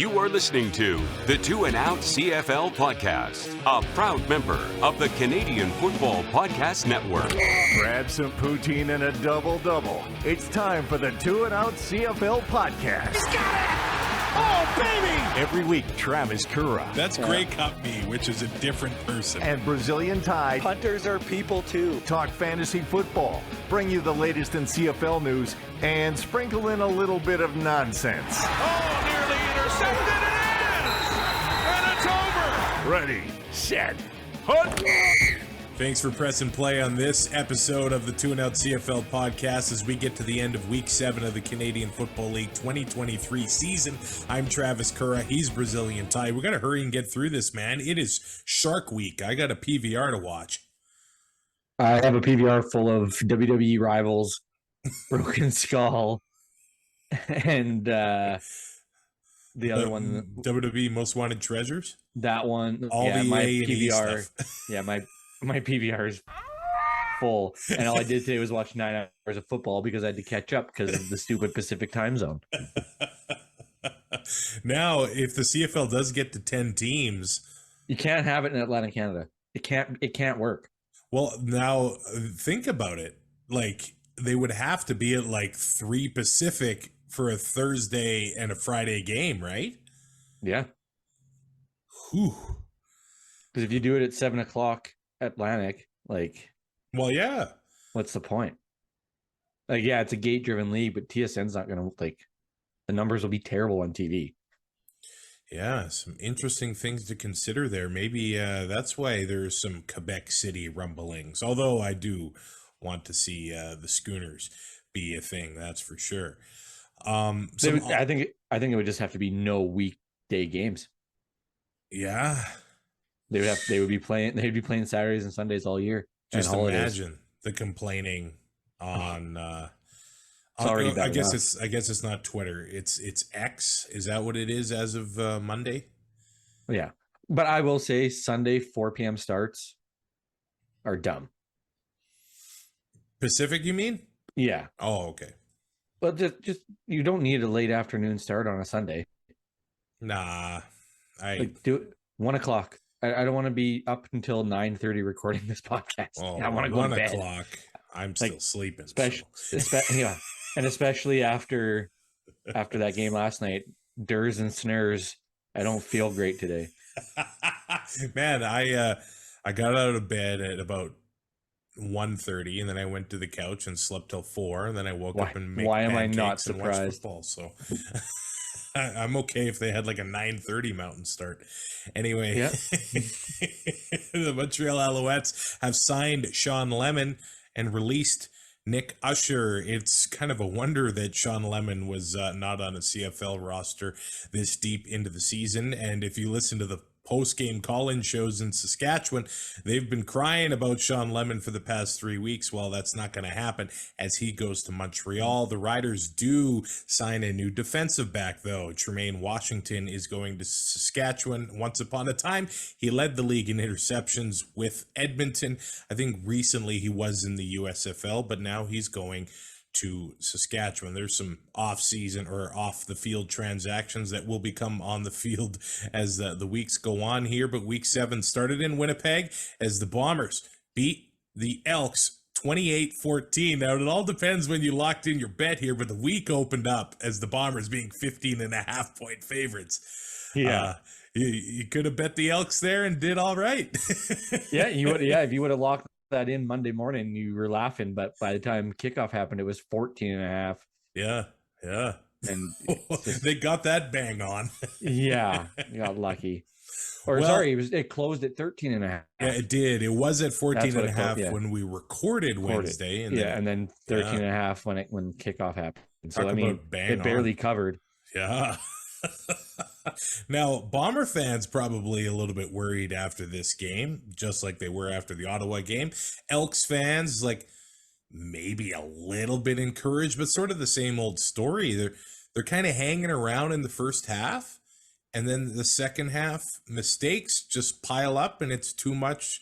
You are listening to the Two and Out CFL podcast, a proud member of the Canadian Football Podcast Network. Grab some poutine and a double-double. It's time for the Two and Out CFL podcast. He's got it! Oh, baby! Every week, Travis Currah. That's Grey Cup me, which is a different person. And Brazilian Ty. Hunters are people, too. Talk fantasy football, bring you the latest in CFL news, and sprinkle in a little bit of nonsense. Oh, nearly intercepted, and it's over! Ready, set, hunt! Thanks for pressing play on this episode of the Two and Out CFL podcast as we get to the end of Week 7 of the Canadian Football League 2023 season. I'm Travis Currah. He's Brazilian Ty. We got to hurry and get through this, man. It is Shark Week. I got a PVR to watch. I have a PVR full of WWE rivals, Broken Skull, and the other one, WWE Most Wanted Treasures. That one, all yeah, the my A&E PVR. stuff. Yeah, my PVR is full, and all I did today was watch 9 hours of football because I had to catch up because of the stupid Pacific time zone. Now, if the CFL does get to 10 teams, you can't have it in Atlantic Canada. It can't work. Well, now think about it. Like, they would have to be at like 3 Pacific for a Thursday and a Friday game, right? Yeah. Whew. Because if you do it at 7 o'clock Atlantic, like, well, yeah. What's the point? Like, yeah, it's a gate-driven league, but TSN's not going to, like, the numbers will be terrible on TV. Yeah, some interesting things to consider there. Maybe that's why there's some Quebec City rumblings. Although I do want to see the Schooners be a thing, that's for sure. I think it would just have to be no weekday games. Yeah, they'd be playing Saturdays and Sundays all year. Just imagine the complaining on. I guess it's not Twitter. It's X. Is that what it is as of Monday? Yeah, but I will say Sunday 4 p.m. starts are dumb. Pacific, you mean? Yeah. Oh, okay. But just you don't need a late afternoon start on a Sunday. Nah, do it 1 o'clock. I don't want to be up until 9:30 recording this podcast. Oh, I want to go to bed. 1 o'clock. I'm still sleeping. Yeah, and especially after that game last night, Durs and Snurs. I don't feel great today. Man, I got out of bed at about 1:30, and then I went to the couch and slept till 4, and then I woke up and made why am I pancakes not and surprised? watched football. So I'm okay if they had like a 9:30 Mountain start. Anyway, yeah. The Montreal Alouettes have signed Sean Lemon and released Nick Usher. It's kind of a wonder that Sean Lemon was not on a CFL roster this deep into the season. And if you listen to the post-game call-in shows in Saskatchewan, they've been crying about Sean Lemon for the past 3 weeks. Well, that's not going to happen as he goes to Montreal. The Riders do sign a new defensive back, though. Tremaine Washington is going to Saskatchewan. Once upon a time, he led the league in interceptions with Edmonton. I think recently he was in the USFL, but now he's going to Saskatchewan. There's some off-season or off-the-field transactions that will become on the field as the weeks go on here. But Week 7 started in Winnipeg as the Bombers beat the Elks 28-14. Now, it all depends when you locked in your bet here, but the week opened up as the Bombers being 15.5-point favorites. Yeah. You could have bet the Elks there and did all right. Yeah, you would. Yeah, if you would have locked that in Monday morning, you were laughing, but by the time kickoff happened, it was 14.5. Yeah. And they got that bang on. Yeah, you got lucky. It closed at 13.5. Yeah, it did. It was at 14.5 when we recorded Wednesday. And then 13.5 when kickoff happened. So it barely covered. Yeah. Now, Bomber fans probably a little bit worried after this game, just like they were after the Ottawa game. Elks fans, like, maybe a little bit encouraged, but sort of the same old story. They're kind of hanging around in the first half, and then the second half mistakes just pile up, and it's too much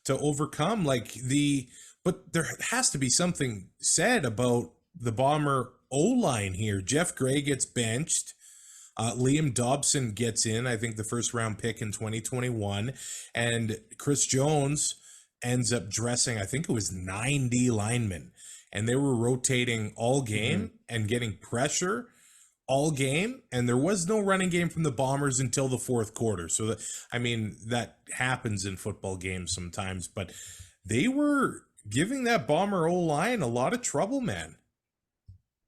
to overcome. But there has to be something said about the Bomber O-line here. Jeff Gray gets benched. Liam Dobson gets in, I think the first round pick in 2021, and Chris Jones ends up dressing, I think it was 9D linemen, and they were rotating all game and getting pressure all game, and there was no running game from the Bombers until the fourth quarter. So that happens in football games sometimes, but they were giving that Bomber O-line a lot of trouble, man.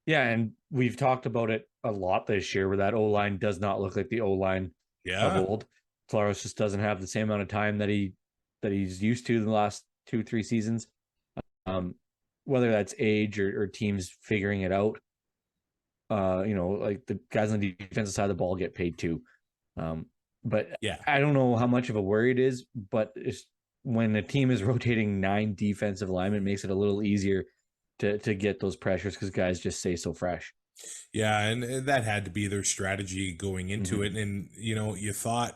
Yeah, and we've talked about it a lot this year where that O-line does not look like the O-line of old. Claros just doesn't have the same amount of time that he's used to in the last 2-3 seasons. Whether that's age or teams figuring it out. Like the guys on the defensive side of the ball get paid too. But yeah, I don't know how much of a worry it is, but it's when a team is rotating 9 defensive linemen, it makes it a little easier to get those pressures because guys just stay so fresh. Yeah, and that had to be their strategy going into it. And,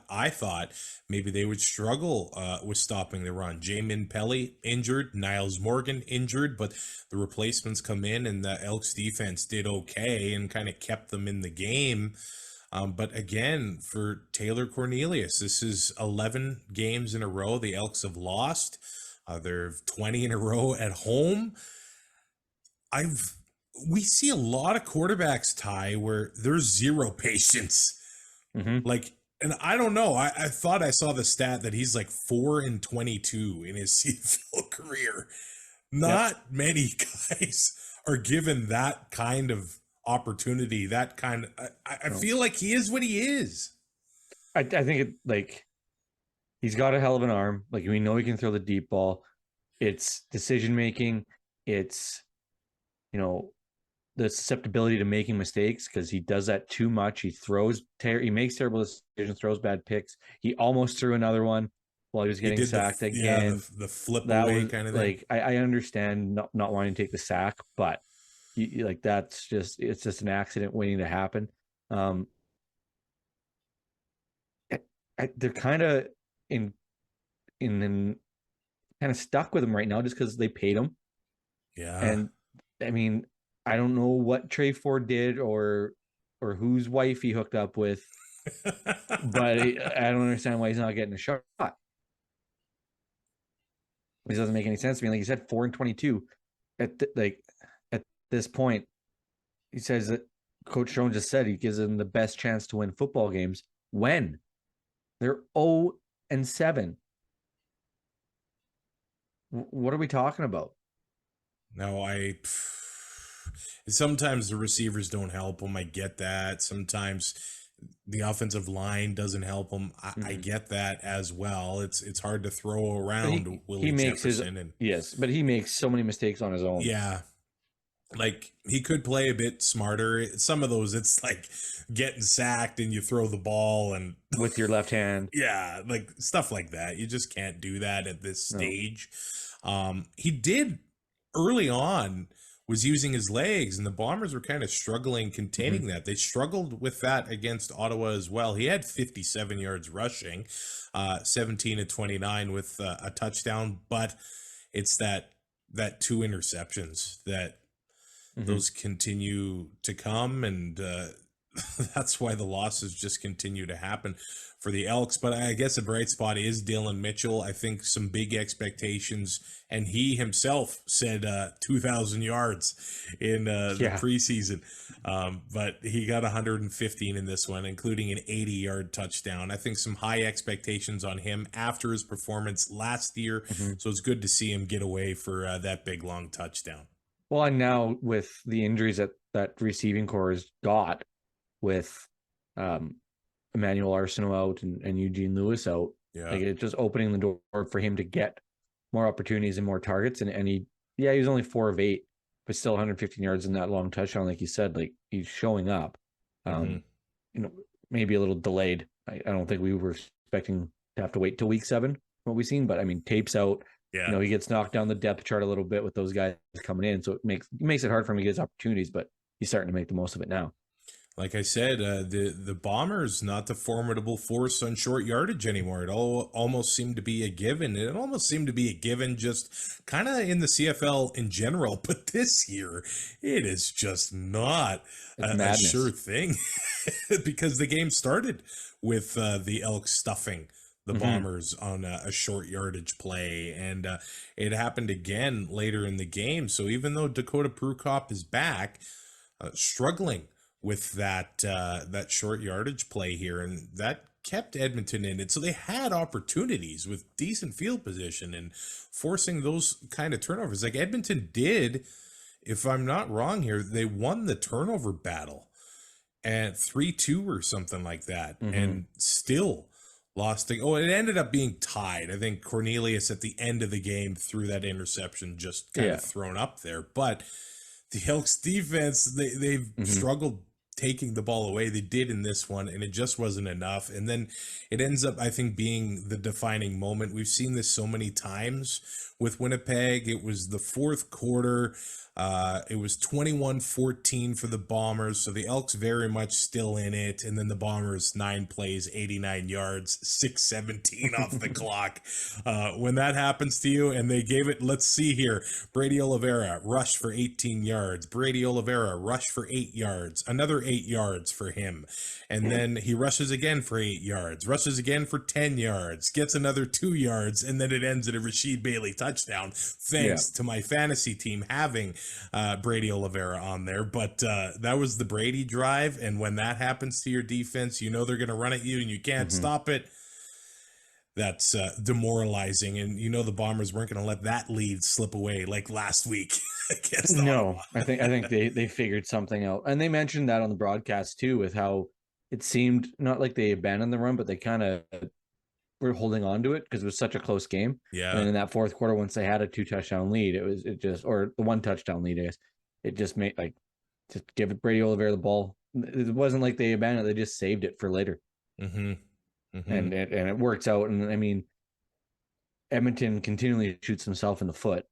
I thought maybe they would struggle with stopping the run. Jamin Pelly injured, Niles Morgan injured, but the replacements come in and the Elks defense did okay and kind of kept them in the game. But again, for Taylor Cornelius, this is 11 games in a row the Elks have lost. They're 20 in a row at home. We see a lot of quarterbacks, Ty, where there's zero patience. And I don't know. I thought I saw the stat that he's like 4-22 in his CFL career. Not many guys are given that kind of opportunity. I feel like he is what he is. I think he's got a hell of an arm. Like, we know he can throw the deep ball. It's decision making. It's the susceptibility to making mistakes because he does that too much. He makes terrible decisions, throws bad picks. He almost threw another one while he was getting sacked again. Yeah, the flip away kind of thing. Like, I understand not wanting to take the sack, but it's just an accident waiting to happen. They're kind of in kind of stuck with him right now just because they paid him. Yeah, and I mean, I don't know what Trey Ford did or whose wife he hooked up with, but I don't understand why he's not getting a shot. This doesn't make any sense to me. Like you said, 4-22 at this point. He says that Coach Jones just said he gives them the best chance to win football games when they're 0-7. What are we talking about? No, sometimes the receivers don't help them. I get that. Sometimes the offensive line doesn't help them. I get that as well. It's hard to throw around Willie Jefferson. Yes, but he makes so many mistakes on his own. Yeah. Like, he could play a bit smarter. Some of those, it's like getting sacked and you throw the ball and with your left hand. Yeah, like stuff like that. You just can't do that at this stage. He did early on was using his legs, and the Bombers were kind of struggling containing that. They struggled with that against Ottawa as well. He had 57 yards rushing, 17-29 with a touchdown, but it's that 2 interceptions that those continue to come, and that's why the losses just continue to happen for the Elks. But I guess a bright spot is Dylan Mitchell. I think some big expectations, and he himself said 2,000 yards in the preseason. But he got 115 in this one, including an 80-yard touchdown. I think some high expectations on him after his performance last year. So it's good to see him get away for that big, long touchdown. Well, and now with the injuries that receiving corps has got with Emmanuel Arsenault out and Eugene Lewis out, like, it's just opening the door for him to get more opportunities and more targets. And he was only 4 of 8, but still 115 yards in that long touchdown. Like you said, like, he's showing up. Maybe a little delayed. I don't think we were expecting to have to wait till week 7 what we've seen, but I mean, tape's out. He gets knocked down the depth chart a little bit with those guys coming in, so it makes it hard for him to get his opportunities, but he's starting to make the most of it now. Like I said, the Bombers not the formidable force on short yardage anymore. It almost seemed to be a given. It almost seemed to be a given just kind of in the CFL in general. But this year, it is just not a sure thing because the game started with the Elks stuffing the Bombers on a short yardage play, and it happened again later in the game. So even though Dakota Prukop is back, struggling with that short yardage play here, and that kept Edmonton in it. So they had opportunities with decent field position and forcing those kind of turnovers. Like Edmonton did, if I'm not wrong here, they won the turnover battle at 3-2 or something like that, and still lost it ended up being tied. I think Cornelius at the end of the game threw that interception just kind of thrown up there, but the Elks defense, they've struggled taking the ball away. They did in this one, and it just wasn't enough. And then it ends up, I think, being the defining moment. We've seen this so many times with Winnipeg. It was the fourth quarter. It was 21-14 for the Bombers, so the Elks very much still in it. And then the Bombers, 9 plays, 89 yards, 6:17 off the clock. When that happens to you, and they gave it, let's see here, Brady Oliveira rushed for 18 yards. Brady Oliveira rushed for 8 yards. Another 8 yards for him. And then he rushes again for 8 yards, rushes again for 10 yards, gets another 2 yards, and then it ends at a Rasheed Bailey touchdown, thanks to my fantasy team having Brady Oliveira on there. But that was the Brady drive, and when that happens to your defense, you know they're going to run at you and you can't stop it. That's demoralizing, and you know the Bombers weren't going to let that lead slip away like last week against No, I think they figured something out, and they mentioned that on the broadcast too, with how it seemed not like they abandoned the run, but they kind of were holding on to it because it was such a close game. Yeah. And in that fourth quarter, once they had a 2 touchdown lead, or the 1 touchdown lead, I guess, it just made just give it Brady Oliveira the ball. It wasn't like they abandoned it; they just saved it for later. And it works out. And I mean, Edmonton continually shoots himself in the foot.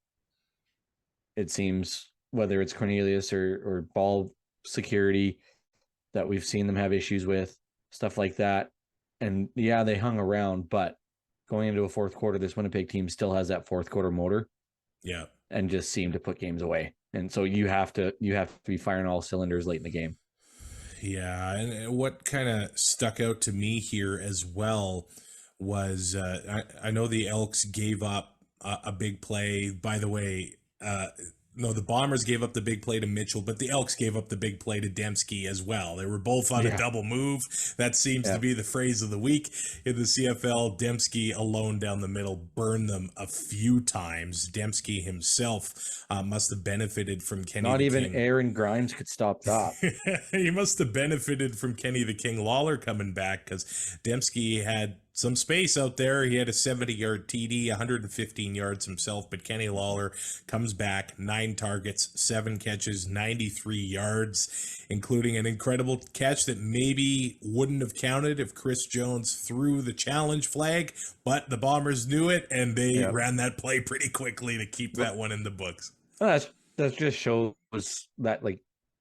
It seems, whether it's Cornelius or ball security that we've seen them have issues with, stuff like that. And yeah, they hung around, but going into a fourth quarter, this Winnipeg team still has that fourth quarter motor. Yeah. And just seem to put games away. And so you have to be firing all cylinders late in the game. Yeah. And what kind of stuck out to me here as well was I know the Elks gave up a big play. By the way, no, the Bombers gave up the big play to Mitchell, but the Elks gave up the big play to Dembski as well. They were both on a double move. That seems to be the phrase of the week in the CFL. Dembski alone down the middle burned them a few times. Dembski himself must have benefited from Kenny Not the even King. Aaron Grimes could stop that. He must have benefited from Kenny the King Lawler coming back, because Dembski had some space out there. He had a 70-yard TD, 115 yards himself, but Kenny Lawler comes back, 9 targets, 7 catches, 93 yards, including an incredible catch that maybe wouldn't have counted if Chris Jones threw the challenge flag, but the Bombers knew it, and they ran that play pretty quickly to keep that one in the books. That just shows that, like,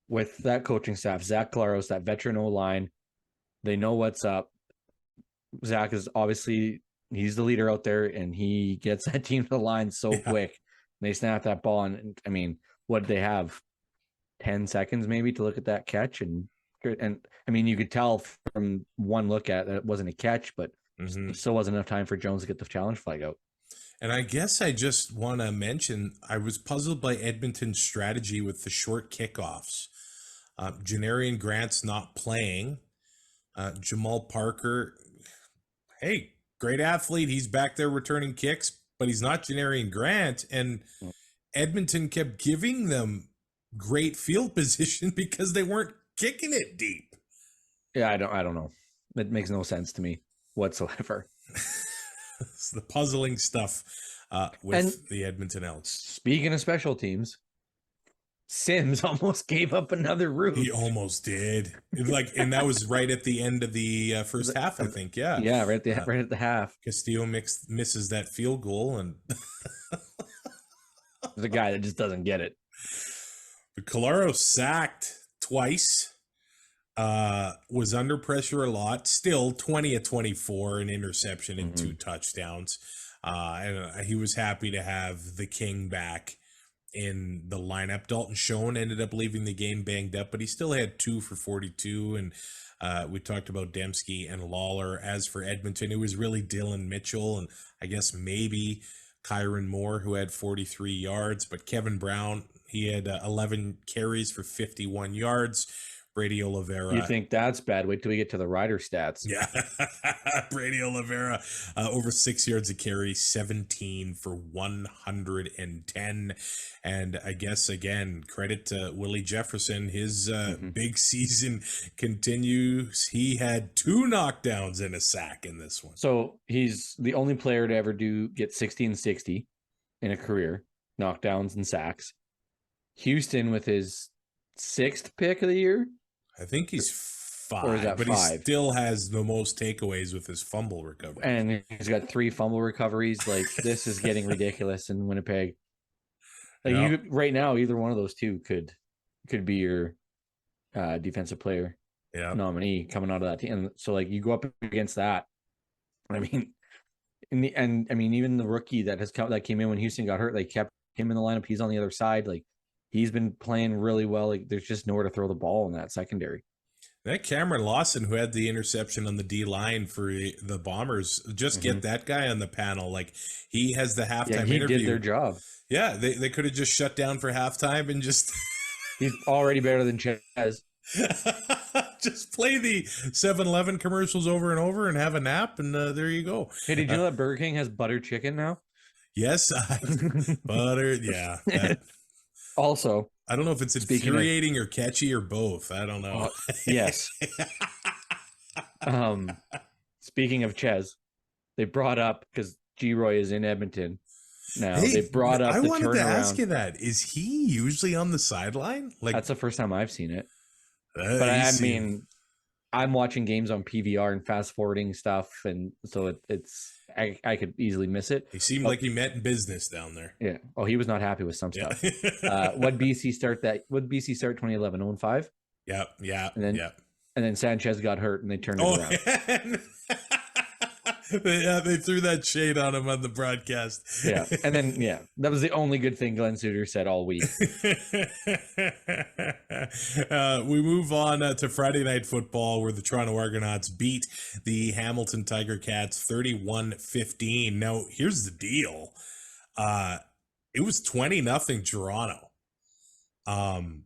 with that coaching staff, Zach Claros, that veteran O-line, they know what's up. Zach is obviously, he's the leader out there, and he gets that team to the line so quick. They snap that ball, and I mean, what did they have? 10 seconds maybe to look at that catch, and I mean, you could tell from one look at it that it wasn't a catch, but still wasn't enough time for Jones to get the challenge flag out. And I guess I just want to mention, I was puzzled by Edmonton's strategy with the short kickoffs. Janarian Grant's not playing. Jamal Parker, hey, great athlete. He's back there returning kicks, but he's not Janarian Grant. And Edmonton kept giving them great field position because they weren't kicking it deep. Yeah, I don't know. It makes no sense to me whatsoever. It's the puzzling stuff with the Edmonton Elks. Speaking of special teams, Sims almost gave up another route. He almost did. And that was right at the end of the first half, I think. Yeah. Yeah, right at the half. Castillo misses that field goal, and there's a guy that just doesn't get it. Calero sacked twice. Was under pressure a lot. Still 20 of 24, an interception and 2 touchdowns. And he was happy to have the King back in the lineup. Dalton Schoen ended up leaving the game banged up, but he still had 2 for 42. And we talked about Dembski and Lawler. As for Edmonton, it was really Dylan Mitchell and I guess maybe Kyron Moore, who had 43 yards. But Kevin Brown, he had 11 carries for 51 yards. Brady Oliveira. You think that's bad? Wait till we get to the rider stats. Yeah. Brady Oliveira, over 6 yards a carry, 17 for 110. And I guess, again, credit to Willie Jefferson. His big season continues. He had 2 knockdowns and a sack in this one. So he's the only player to ever get 60-60 in a career, knockdowns and sacks. Houston with his 6th pick of the year. I think he's 5, or is that but 5? He still has the most takeaways with his fumble recovery. And he's got 3 fumble recoveries. Like, this is getting ridiculous in Winnipeg. Like, you right now, either one of those 2 could be your defensive player nominee coming out of that team. And so, like, you go up against that. I mean, even the rookie that came in when Houston got hurt, they kept him in the lineup. He's on the other side. Like, he's been playing really well. Like, there's just nowhere to throw the ball in that secondary. That Cameron Lawson, who had the interception on the D line for the Bombers, just get that guy on the panel. Like, he has the halftime interview. He did their job. Yeah, they could have just shut down for halftime and just. He's already better than Chez. Just play the 7-Eleven commercials over and over and have a nap, and there you go. Hey, did you know that Burger King has butter chicken now? Yes, butter. Yeah. Also, I don't know if it's infuriating or catchy or both. I don't know. Yes. Speaking of Chez, they brought up, because G-Roy is in Edmonton now. Hey, they brought up. I wanted to ask you that. Is he usually on the sideline? Like, that's the first time I've seen it. But I mean, I'm watching games on PVR and fast forwarding stuff, and so I could easily miss it. He seemed like he meant business down there. Yeah. Oh, he was not happy with some stuff. What BC start 2011? 0-5? Yeah. And then Sanchez got hurt and they turned it around. They threw that shade on him on the broadcast. Yeah. And then, that was the only good thing Glenn Suter said all week. We move on to Friday Night Football, where the Toronto Argonauts beat the Hamilton Tiger Cats 31-15. Now, here's the deal. It was 20-0 Toronto. And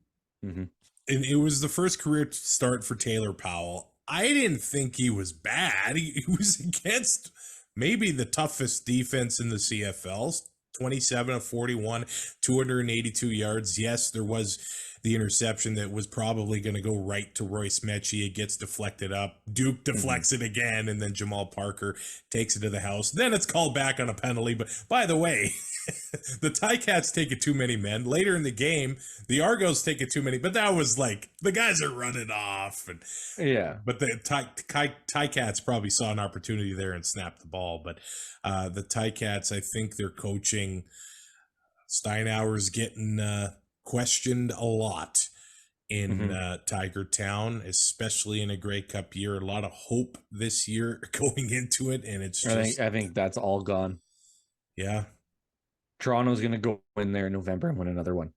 it was the first career start for Taylor Powell. I didn't think he was bad. He was against maybe the toughest defense in the CFL. 27 of 41, 282 yards. Yes, there was the interception that was probably going to go right to Royce Mechie. It gets deflected up. Duke deflects it again, and then Jamal Parker takes it to the house. Then it's called back on a penalty. But by the way, the Ticats take it too many men. Later in the game, the Argos take it too many. But that was like, the guys are running off. And but the Ticats probably saw an opportunity there and snapped the ball. But the Ticats, I think their coaching, Steinauer's getting questioned a lot in Tiger Town, especially in a Grey Cup year. A lot of hope this year going into it, and it's just, I think that's all gone. Yeah. Toronto's going to go in there in November and win another one.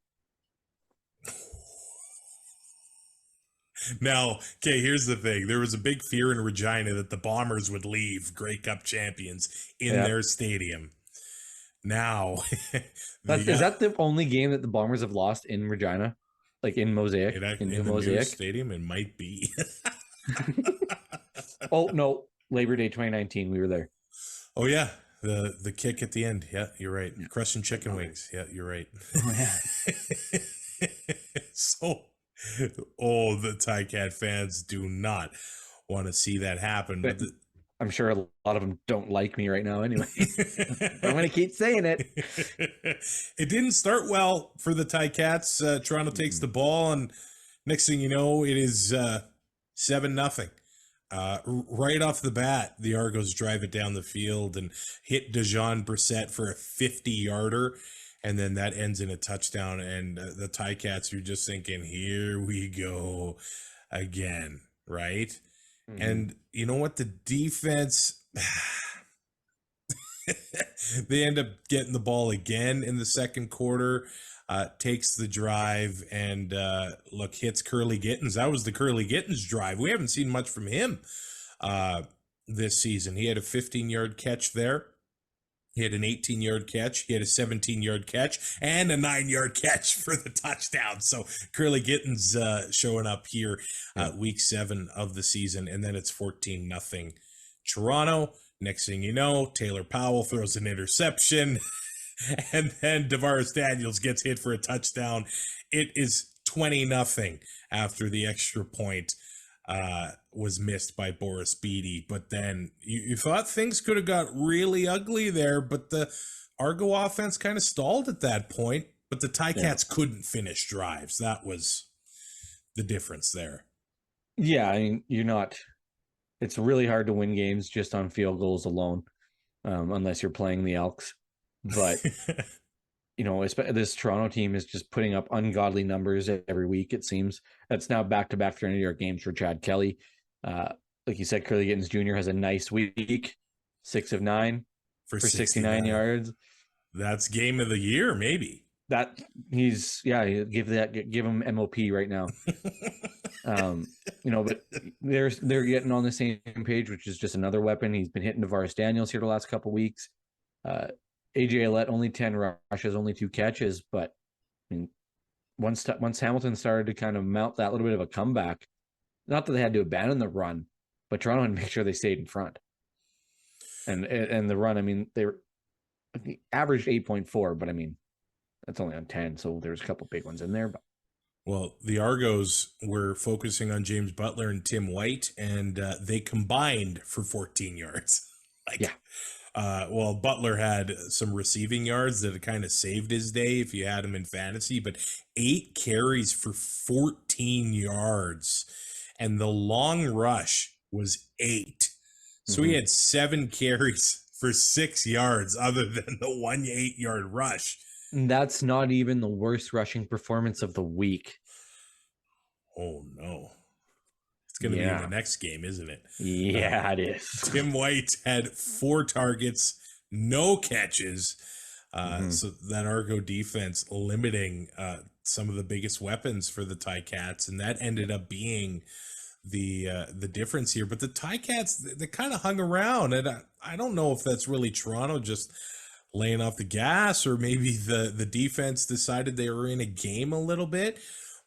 Now, okay, here's the thing. There was a big fear in Regina that the Bombers would leave Grey Cup champions in their stadium. Now, is that the only game that the Bombers have lost in Regina? Like in Mosaic? In the Mosaic Stadium? It might be. Oh, no. Labor Day 2019. We were there. Oh, yeah. The kick at the end. Yeah, you're right. Yeah. Crushing chicken wings. Yeah, you're right. Oh, yeah. So, the Ticat fans do not want to see that happen. But I'm sure a lot of them don't like me right now anyway. I'm going to keep saying it. It didn't start well for the Ticats. Toronto takes the ball, and next thing you know, it is 7-0. Right off the bat, the Argos drive it down the field and hit Dejon Brissett for a 50-yarder, and then that ends in a touchdown. And the Ticats, you're just thinking, here we go. again, right? Mm-hmm. And you know what? The defense, they end up getting the ball again in the second quarter, takes the drive, and hits Curly Gittens. That was the Curly Gittens drive. We haven't seen much from him this season. He had a 15-yard catch there. He had an 18-yard catch. He had a 17-yard catch and a 9-yard catch for the touchdown. So Curly Gittens showing up here week 7 of the season, and then it's 14-0 Toronto. Next thing you know, Taylor Powell throws an interception, and then Devaris Daniels gets hit for a touchdown. It is 20-0 after the extra point was missed by Boris Beatty. But then you thought things could have got really ugly there, but the Argo offense kind of stalled at that point, but the Ticats couldn't finish drives. That was the difference there. Yeah, I mean, it's really hard to win games just on field goals alone, unless you're playing the Elks. But this Toronto team is just putting up ungodly numbers every week, it seems. That's now back-to-back 300-yard games for Chad Kelly. Like you said, Curly Gittens Jr. has a nice week, 6 of 9 for 69 yards. That's game of the year, maybe. That give him MOP right now. But they're getting on the same page, which is just another weapon. He's been hitting Devaris Daniels here the last couple weeks. AJ Alette, only 10 rushes, only 2 catches. But I mean, once Hamilton started to kind of mount that little bit of a comeback, not that they had to abandon the run, but Toronto had to make sure they stayed in front. And the run, I mean, they averaged 8.4, but I mean, that's only on 10, so there's a couple big ones in there. But well, the Argos were focusing on James Butler and Tim White, and they combined for 14 yards. Butler had some receiving yards that kind of saved his day if you had him in fantasy, but 8 carries for 14 yards, and the long rush was 8. So he had 7 carries for 6 yards other than the 1 8-yard rush. That's not even the worst rushing performance of the week. Oh, no. It's going to be in the next game, isn't it? Yeah, it is. Tim White had 4 targets, no catches. So that Argo defense limiting some of the biggest weapons for the Ticats, and that ended up being the difference here. But the Ticats, they kind of hung around, and I don't know if that's really Toronto just laying off the gas, or maybe the defense decided they were in a game a little bit,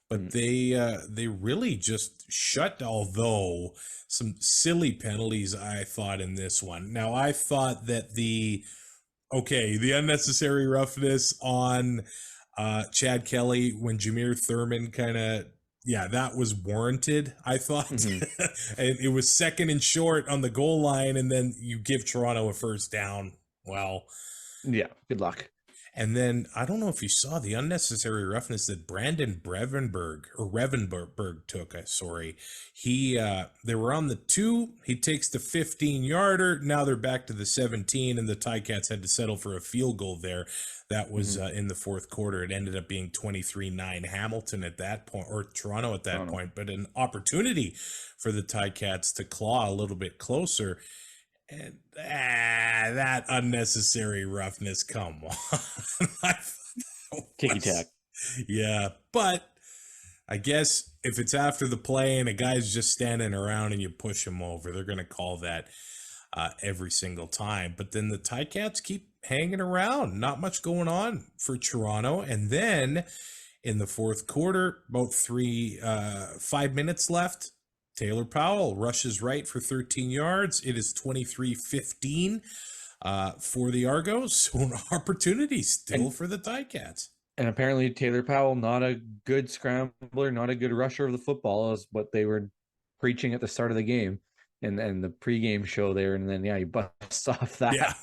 but they really just shut, although some silly penalties I thought in this one. Now I thought that the unnecessary roughness on Chad Kelly when Jameer Thurman that was warranted, I thought. And it was 2nd and short on the goal line, and then you give Toronto a first down. Well, yeah, good luck. And then I don't know if you saw the unnecessary roughness that Brandon Revenberg took. They were on the 2. He takes the 15-yarder. Now they're back to the 17, and the Ticats had to settle for a field goal there. That was in the fourth quarter. It ended up being 23-9 Hamilton at that point, or Toronto at that point, but an opportunity for the Ticats to claw a little bit closer. And that unnecessary roughness, come on. Ticky-tack. Yeah, but I guess if it's after the play and a guy's just standing around and you push him over, they're going to call that every single time. But then the Ticats keep hanging around. Not much going on for Toronto. And then in the fourth quarter, about 5 minutes left, Taylor Powell rushes right for 13 yards. It is 23-15 for the Argos. So an opportunity still for the Ticats. And apparently Taylor Powell, not a good scrambler, not a good rusher of the football, is what they were preaching at the start of the game and the pregame show there. And then, he busts off that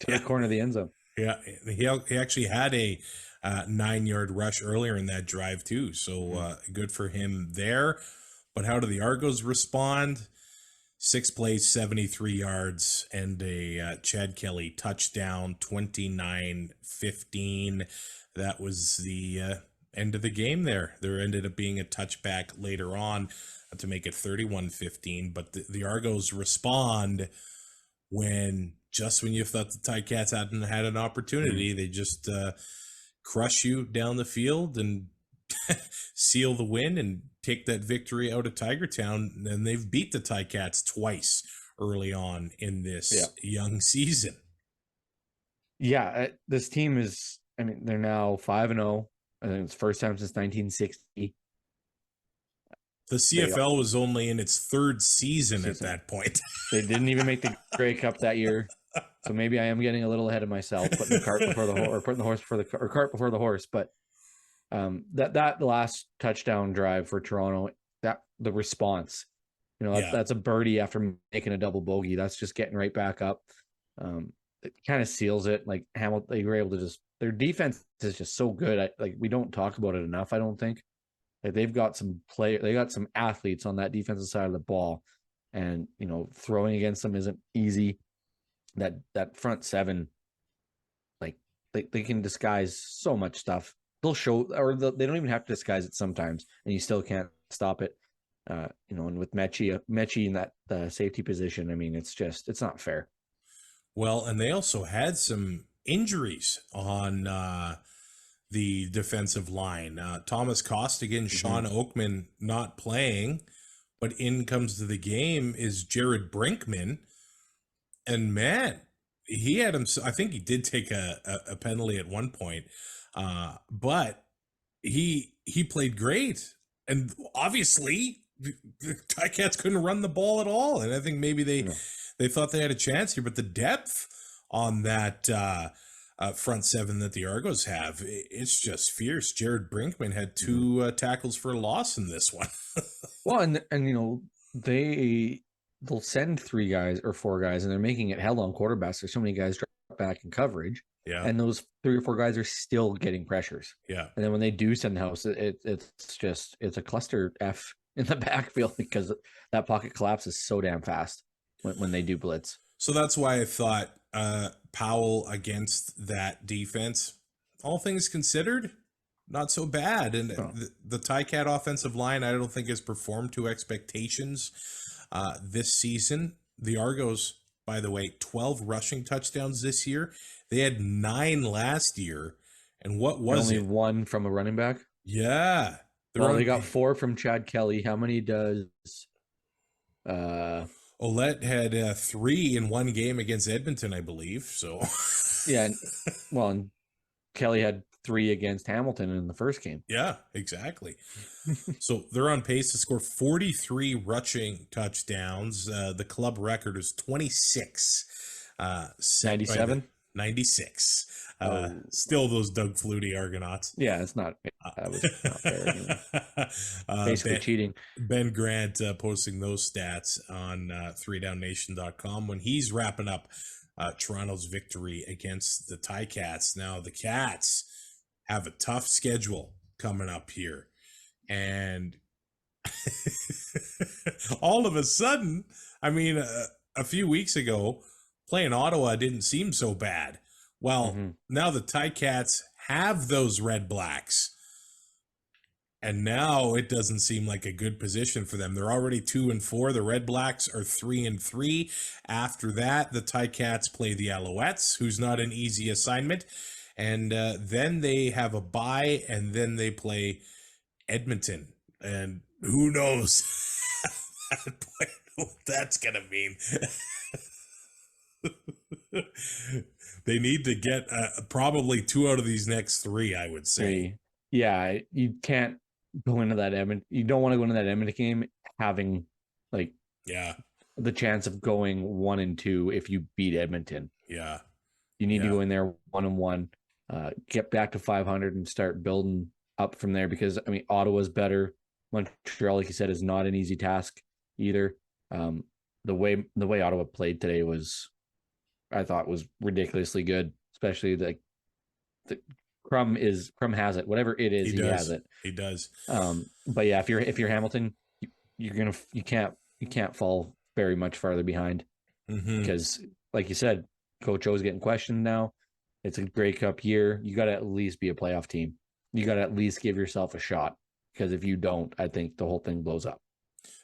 to the corner of the end zone. Yeah, he actually had a 9-yard rush earlier in that drive too. So good for him there. But how do the Argos respond? 6 plays, 73 yards, and a Chad Kelly touchdown, 29-15. That was the end of the game there. There ended up being a touchback later on to make it 31-15. But the Argos respond when you thought the Ticats hadn't had an opportunity. They just crush you down the field and seal the win and take that victory out of Tigertown. And they've beat the Ticats twice early on in this young season. Yeah, this team is, I mean, they're now 5-0. I think it's the first time since 1960. The CFL was only in its third season at that point. They didn't even make the Grey Cup that year. So maybe I am getting a little ahead of myself, putting the cart before the horse, or putting the horse before the cart before the horse. But that last touchdown drive for Toronto, that the response, that's a birdie after making a double bogey. That's just getting right back up. It kind of seals it. Like Hamilton, they were able to their defense is just so good. We don't talk about it enough, I don't think. Like they've got some athletes on that defensive side of the ball, and throwing against them isn't easy. That front seven, like they can disguise so much stuff. They'll show, or they don't even have to disguise it sometimes, and you still can't stop it. And with Mechie in that safety position, I mean, it's not fair. Well, and they also had some injuries on the defensive line. Thomas Costigan, Sean Oakman not playing, but in comes to the game is Jared Brinkman. And man, he had him. I think he did take a penalty at one point, but he played great. And obviously, the Ticats couldn't run the ball at all. And I think maybe they thought they had a chance here, but the depth on that front seven that the Argos have, it's just fierce. Jared Brinkman had 2 tackles for a loss in this one. Well, and they'll send 3 guys or 4 guys, and they're making it hell on quarterbacks. There's so many guys drop back in coverage. Yeah. And those 3 or 4 guys are still getting pressures. Yeah. And then when they do send the house, it's a cluster F in the backfield because that pocket collapses so damn fast when they do blitz. So that's why I thought Powell against that defense, all things considered, not so bad. And the Ticat offensive line, I don't think has performed to expectations this season. The Argos, by the way, 12 rushing touchdowns this year. They had 9 last year. And what was only 1 from a running back? Yeah. They got 4 from Chad Kelly. How many does Ouellette had 3 in one game against Edmonton, I believe. So yeah, and Kelly had 3 against Hamilton in the first game. Yeah, exactly. So they're on pace to score 43 rushing touchdowns. The club record is 26. 97? 96. Still those Doug Flutie Argonauts. Yeah, it's not. That was not fair anyway. Basically cheating. Ben Grant posting those stats on 3downnation.com when he's wrapping up Toronto's victory against the Ticats. Now the Cats have a tough schedule coming up here, and all of a sudden, I mean, a few weeks ago, playing Ottawa didn't seem so bad. Well, now the Ticats have those RedBlacks, and now it doesn't seem like a good position for them. They're already 2-4. The RedBlacks are 3-3. After that, the Ticats play the Alouettes, who's not an easy assignment, and then they have a bye, and then they play Edmonton, and who knows what that's gonna mean. They need to get probably 2 out of these next 3, I would say. Yeah, you can't go into that Edmonton. You don't want to go into that Edmonton game having the chance of going 1-2 if you beat Edmonton. Yeah, you need to go in there 1-1, get back to 500 and start building up from there. Because I mean, Ottawa's better. Montreal, like you said, is not an easy task either. The way Ottawa played today I thought was ridiculously good, especially the Crum has it. Whatever it is, he has it. He does. But yeah, if you're Hamilton, you can't fall very much farther behind because, like you said, Coach O's getting questioned now. It's a Grey Cup year. You got to at least be a playoff team. You got to at least give yourself a shot, because if you don't, I think the whole thing blows up.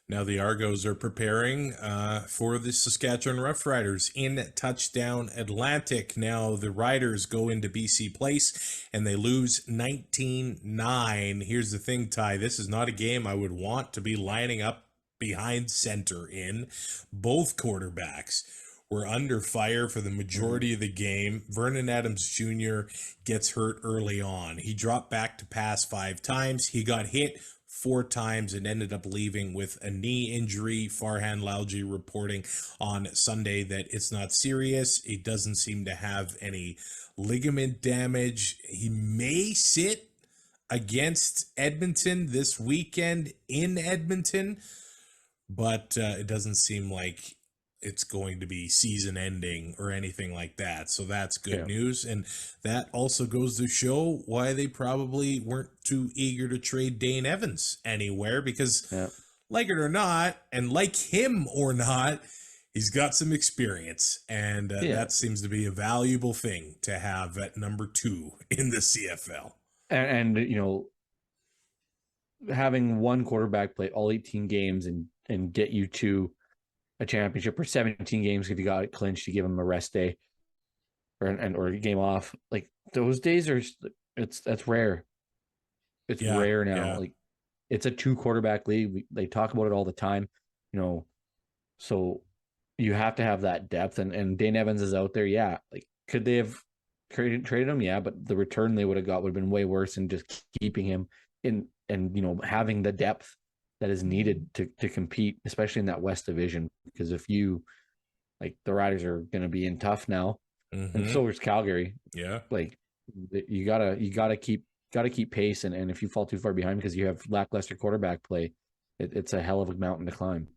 Now the Argos are preparing for the Saskatchewan Roughriders in Touchdown Atlantic. Now the Riders go into BC Place and they lose 19-9. Here's the thing, Ty. This is not a game I would want to be lining up behind center in. Both quarterbacks were under fire for the majority of the game. Vernon Adams Jr. gets hurt early on. He dropped back to pass 5 times. He got hit 4 times and ended up leaving with a knee injury. Farhan Lalji reporting on Sunday that it's not serious. He doesn't seem to have any ligament damage. He may sit against Edmonton this weekend in Edmonton, but it doesn't seem like it's going to be season ending or anything like that. So that's good news. And that also goes to show why they probably weren't too eager to trade Dane Evans anywhere, because like it or not, and like him or not, he's got some experience, and that seems to be a valuable thing to have at number 2 in the CFL. And you know, having one quarterback play all 18 games and get you to a championship, or 17 games if you got it clinched, you give him a rest day or a game off. Like those days are, that's rare. It's rare now. Yeah. Like it's a 2 quarterback league. They talk about it all the time, you know, so you have to have that depth, and Dane Evans is out there. Yeah. Like could they have traded him? Yeah. But the return they would have got would have been way worse than just keeping him in, and, you know, having the depth that is needed to compete, especially in that West Division. Because if you, like, the Riders are going to be in tough now, and so is Calgary. Yeah, like you gotta keep pace, and if you fall too far behind because you have lackluster quarterback play, it's a hell of a mountain to climb.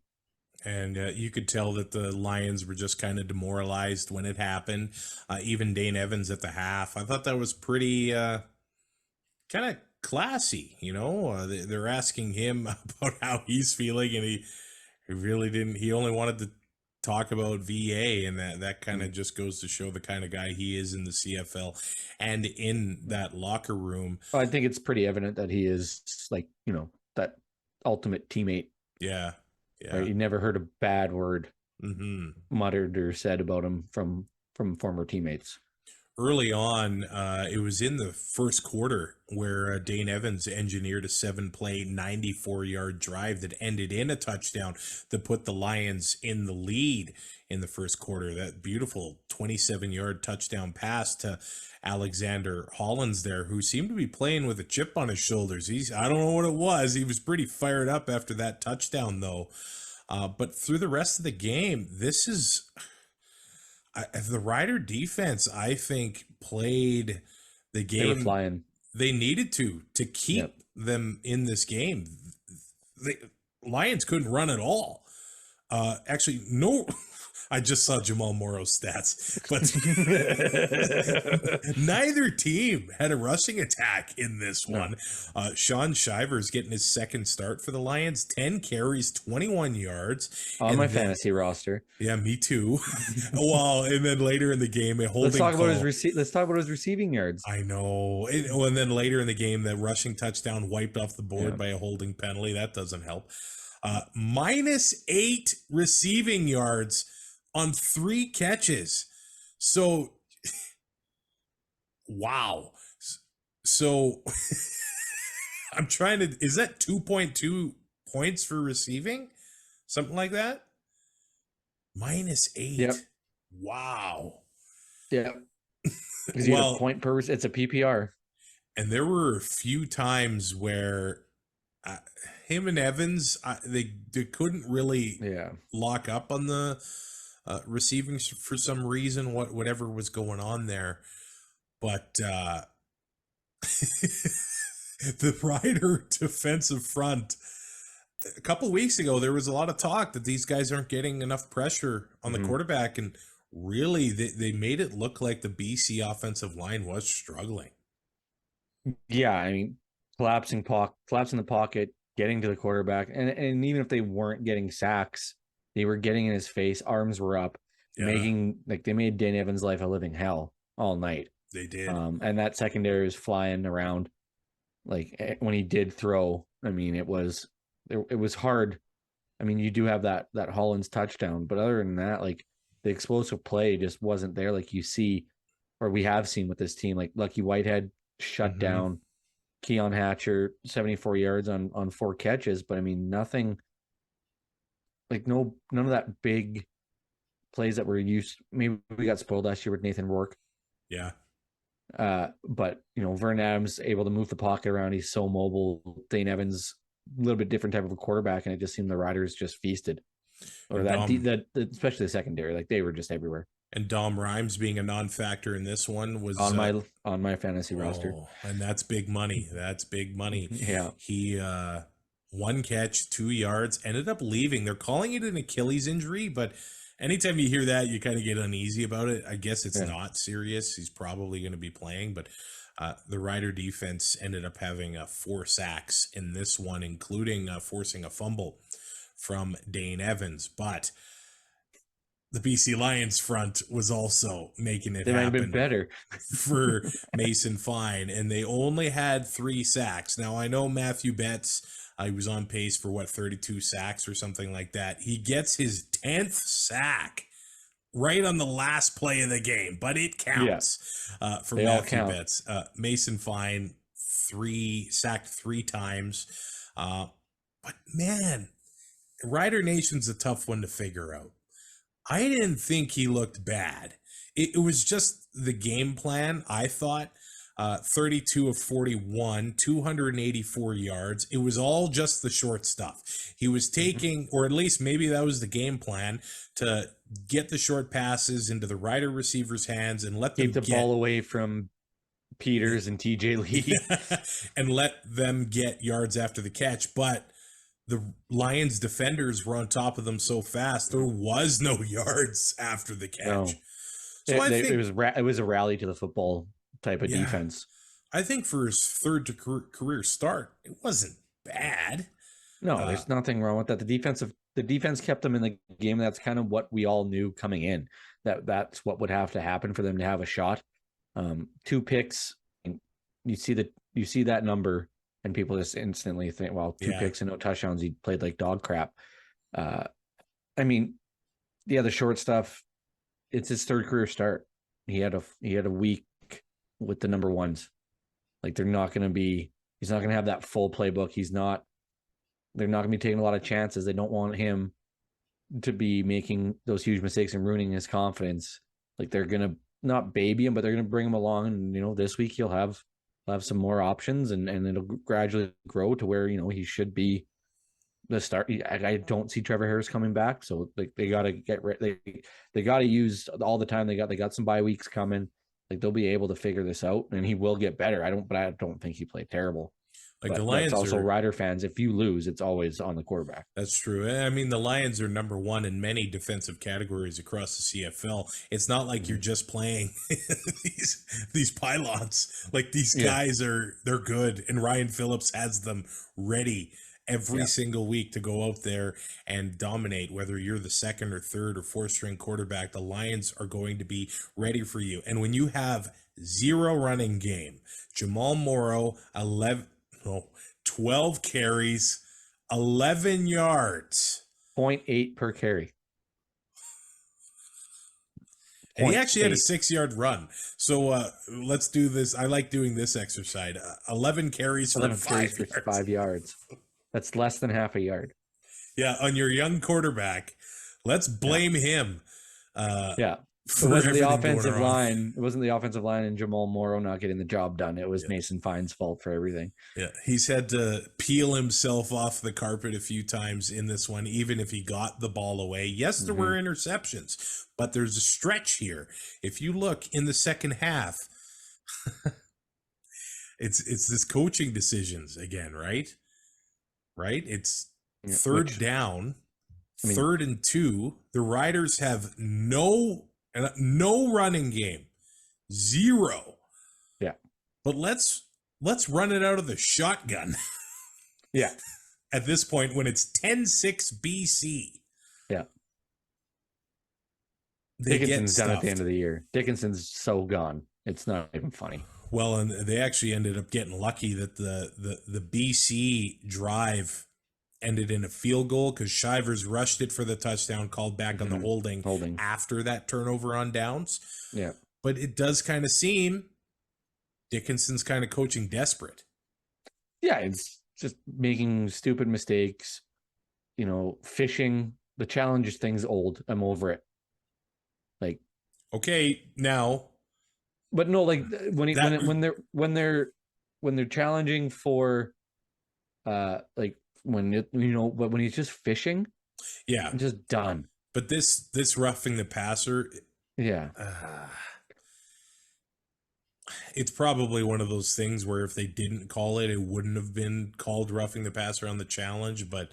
And you could tell that the Lions were just kind of demoralized when it happened. Even Dane Evans at the half, I thought that was pretty kind of classy, you know. They're asking him about how he's feeling, and he really didn't. He only wanted to talk about VA, and that kind of just goes to show the kind of guy he is in the CFL and in that locker room. I think it's pretty evident that he is, like, you know, that ultimate teammate. Yeah. Right? You never heard a bad word muttered or said about him from former teammates. Early on, it was in the first quarter where Dane Evans engineered a 7-play, 94-yard drive that ended in a touchdown that put the Lions in the lead in the first quarter. That beautiful 27-yard touchdown pass to Alexander Hollins there, who seemed to be playing with a chip on his shoulders. I don't know what it was. He was pretty fired up after that touchdown, though. But through the rest of the game, this is... the Rider defense, I think, played the game they were flying. They needed to keep them in this game. The Lions couldn't run at all. Actually, no. I just saw Jamal Morrow's stats, but neither team had a rushing attack in this one. Sean Shivers getting his second start for the Lions, 10 carries, 21 yards. On my fantasy roster. Yeah, me too. Well, and then later in the game, a holding Let's talk about his receiving yards. I know. And then later in the game, that rushing touchdown wiped off the board by a holding penalty. That doesn't help. -8 receiving yards on 3 catches. So, wow. So, I'm trying to, is that 2.2 points for receiving? Something like that? -8. Yep. Wow. Yeah. Because you have a point per, it's a PPR. And there were a few times where him and Evans, they couldn't really lock up on the receiving for some reason, whatever was going on there. But the Rider defensive front, a couple weeks ago, there was a lot of talk that these guys aren't getting enough pressure on the quarterback, and really they made it look like the BC offensive line was struggling. Yeah, I mean, collapsing the pocket, getting to the quarterback, and even if they weren't getting sacks, they were getting in his face, arms were up, making, like, they made Dane Evans' life a living hell all night. They did. And that secondary was flying around. Like, when he did throw, I mean, it was hard I mean, you do have that Hollins touchdown, but other than that, like the explosive play just wasn't there. Like you see, or we have seen with this team, like Lucky Whitehead shut down, Keon Hatcher 74 yards on 4 catches, but I mean nothing. Like none of that big plays that we're used. Maybe we got spoiled last year with Nathan Rourke. Yeah. But Vern Adams able to move the pocket around. He's so mobile. Dane Evans, a little bit different type of a quarterback, and it just seemed the Riders just feasted. Or that especially the secondary, like they were just everywhere. And Dom Rhymes being a non-factor in this one was on my fantasy roster. And that's big money. That's big money. Yeah. He 1 catch, 2 yards, ended up leaving. They're calling it an Achilles injury, but anytime you hear that, you kind of get uneasy about it. I guess it's not serious. He's probably going to be playing, but the Rider defense ended up having 4 sacks in this one, including forcing a fumble from Dane Evans. But the BC Lions front was also making it happen. Might have been better for Mason Fine, and they only had 3 sacks. Now, I know Matthew Betts, he was on pace for 32 sacks or something like that. He gets his 10th sack right on the last play of the game, but it counts for Matthew Betts. Mason Fine sacked 3 times. But man, Rider Nation's a tough one to figure out. I didn't think he looked bad. It was just the game plan, I thought. 32 of 41, 284 yards. It was all just the short stuff. He was taking, or at least maybe that was the game plan, to get the short passes into the Rider receivers' hands and let them keep the ball away from Peters and TJ Lee and let them get yards after the catch. But the Lions defenders were on top of them so fast, there was no yards after the catch. No. So I think it was a rally to the football type of defense. I think for his third career start, it wasn't bad. No, there's nothing wrong with that. The defense kept them in the game. That's kind of what we all knew coming in. That's what would have to happen for them to have a shot. 2 picks, and you see that number, and people just instantly think, well, 2 picks and no touchdowns. He played like dog crap. I mean, the short stuff. It's his 3rd career start. He had a week with the number ones. Like he's not going to have that full playbook. They're not going to be taking a lot of chances. They don't want him to be making those huge mistakes and ruining his confidence. Like they're going to not baby him, but they're going to bring him along. And, this week he'll have some more options and it'll gradually grow to where, he should be the start. I don't see Trevor Harris coming back. So like they got to get they got to use all the time they got some bye weeks coming. Like they'll be able to figure this out, and he will get better. I don't think he played terrible. Like the Lions also Rider fans. If you lose, it's always on the quarterback. That's true. I mean, the Lions are number 1 in many defensive categories across the CFL. It's not like you're just playing these pylons. Like these guys they're good, and Ryan Phillips has them ready every single week to go out there and dominate. Whether you're the 2nd or 3rd or 4th string quarterback, the Lions are going to be ready for you. And when you have 0 running game, Jamal Morrow 12 carries, 11 yards, 0.8 per carry. And he actually had a 6-yard run. So let's do this. I like doing this exercise. 11 carries for 5 yards. That's less than half a yard. Yeah, on your young quarterback. Let's blame him. It wasn't the offensive line. It wasn't the offensive line and Jamal Morrow not getting the job done. It was Mason Fine's fault for everything. Yeah, he's had to peel himself off the carpet a few times in this one, even if he got the ball away. Yes, there were interceptions, but there's a stretch here. If you look in the second half, it's this coaching decisions again, right? Right? It's third down, 3rd and 2. The Riders have no running game. 0. Yeah. But let's run it out of the shotgun. Yeah. At this point when it's 10-6 BC. Yeah. Dickinson's done at the end of the year. Dickinson's so gone. It's not even funny. Well, and they actually ended up getting lucky that the BC drive ended in a field goal because Shivers rushed it for the touchdown, called back on the holding after that turnover on downs. Yeah. But it does kind of seem Dickinson's kind of coaching desperate. Yeah, it's just making stupid mistakes, fishing. The challenge thing's old. I'm over it. Like, okay, now, but no, like when they're challenging for, like when he's just fishing, yeah, I'm just done. But this roughing the passer, yeah, it's probably one of those things where if they didn't call it, it wouldn't have been called roughing the passer on the challenge, but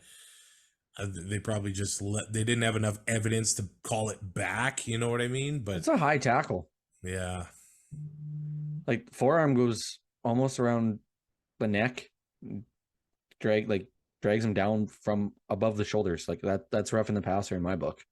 they probably just they didn't have enough evidence to call it back. You know what I mean? But it's a high tackle. Yeah. Like forearm goes almost around the neck, drags him down from above the shoulders. Like that's roughing the passer in my book.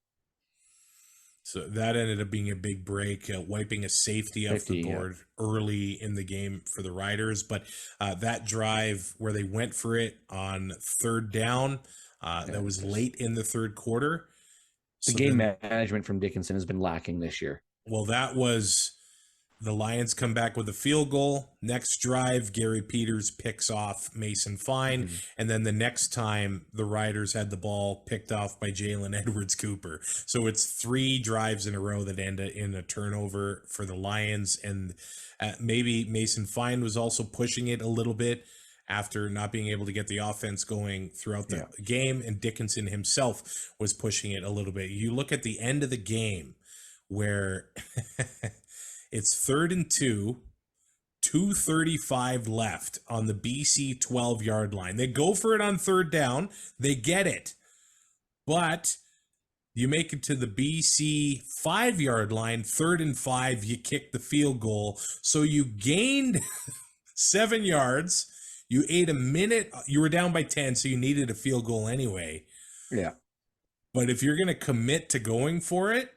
So that ended up being a big break, wiping a safety off the board early in the game for the Riders. But that drive where they went for it on third down, that was late in the third quarter. The game management from Dickinson has been lacking this year. Well, that was the Lions come back with a field goal. Next drive, Gary Peters picks off Mason Fine. Mm-hmm. And then the next time, the Riders had the ball picked off by Jalen Edwards-Cooper. So it's 3 drives in a row that end in a turnover for the Lions. And maybe Mason Fine was also pushing it a little bit after not being able to get the offense going throughout the game. And Dickinson himself was pushing it a little bit. You look at the end of the game where it's 3rd and 2, 2:35 left on the BC 12-yard line. They go for it on third down. They get it. But you make it to the BC 5-yard line, 3rd and 5, you kick the field goal. So you gained 7 yards. You ate a minute. You were down by 10, so you needed a field goal anyway. Yeah. But if you're going to commit to going for it,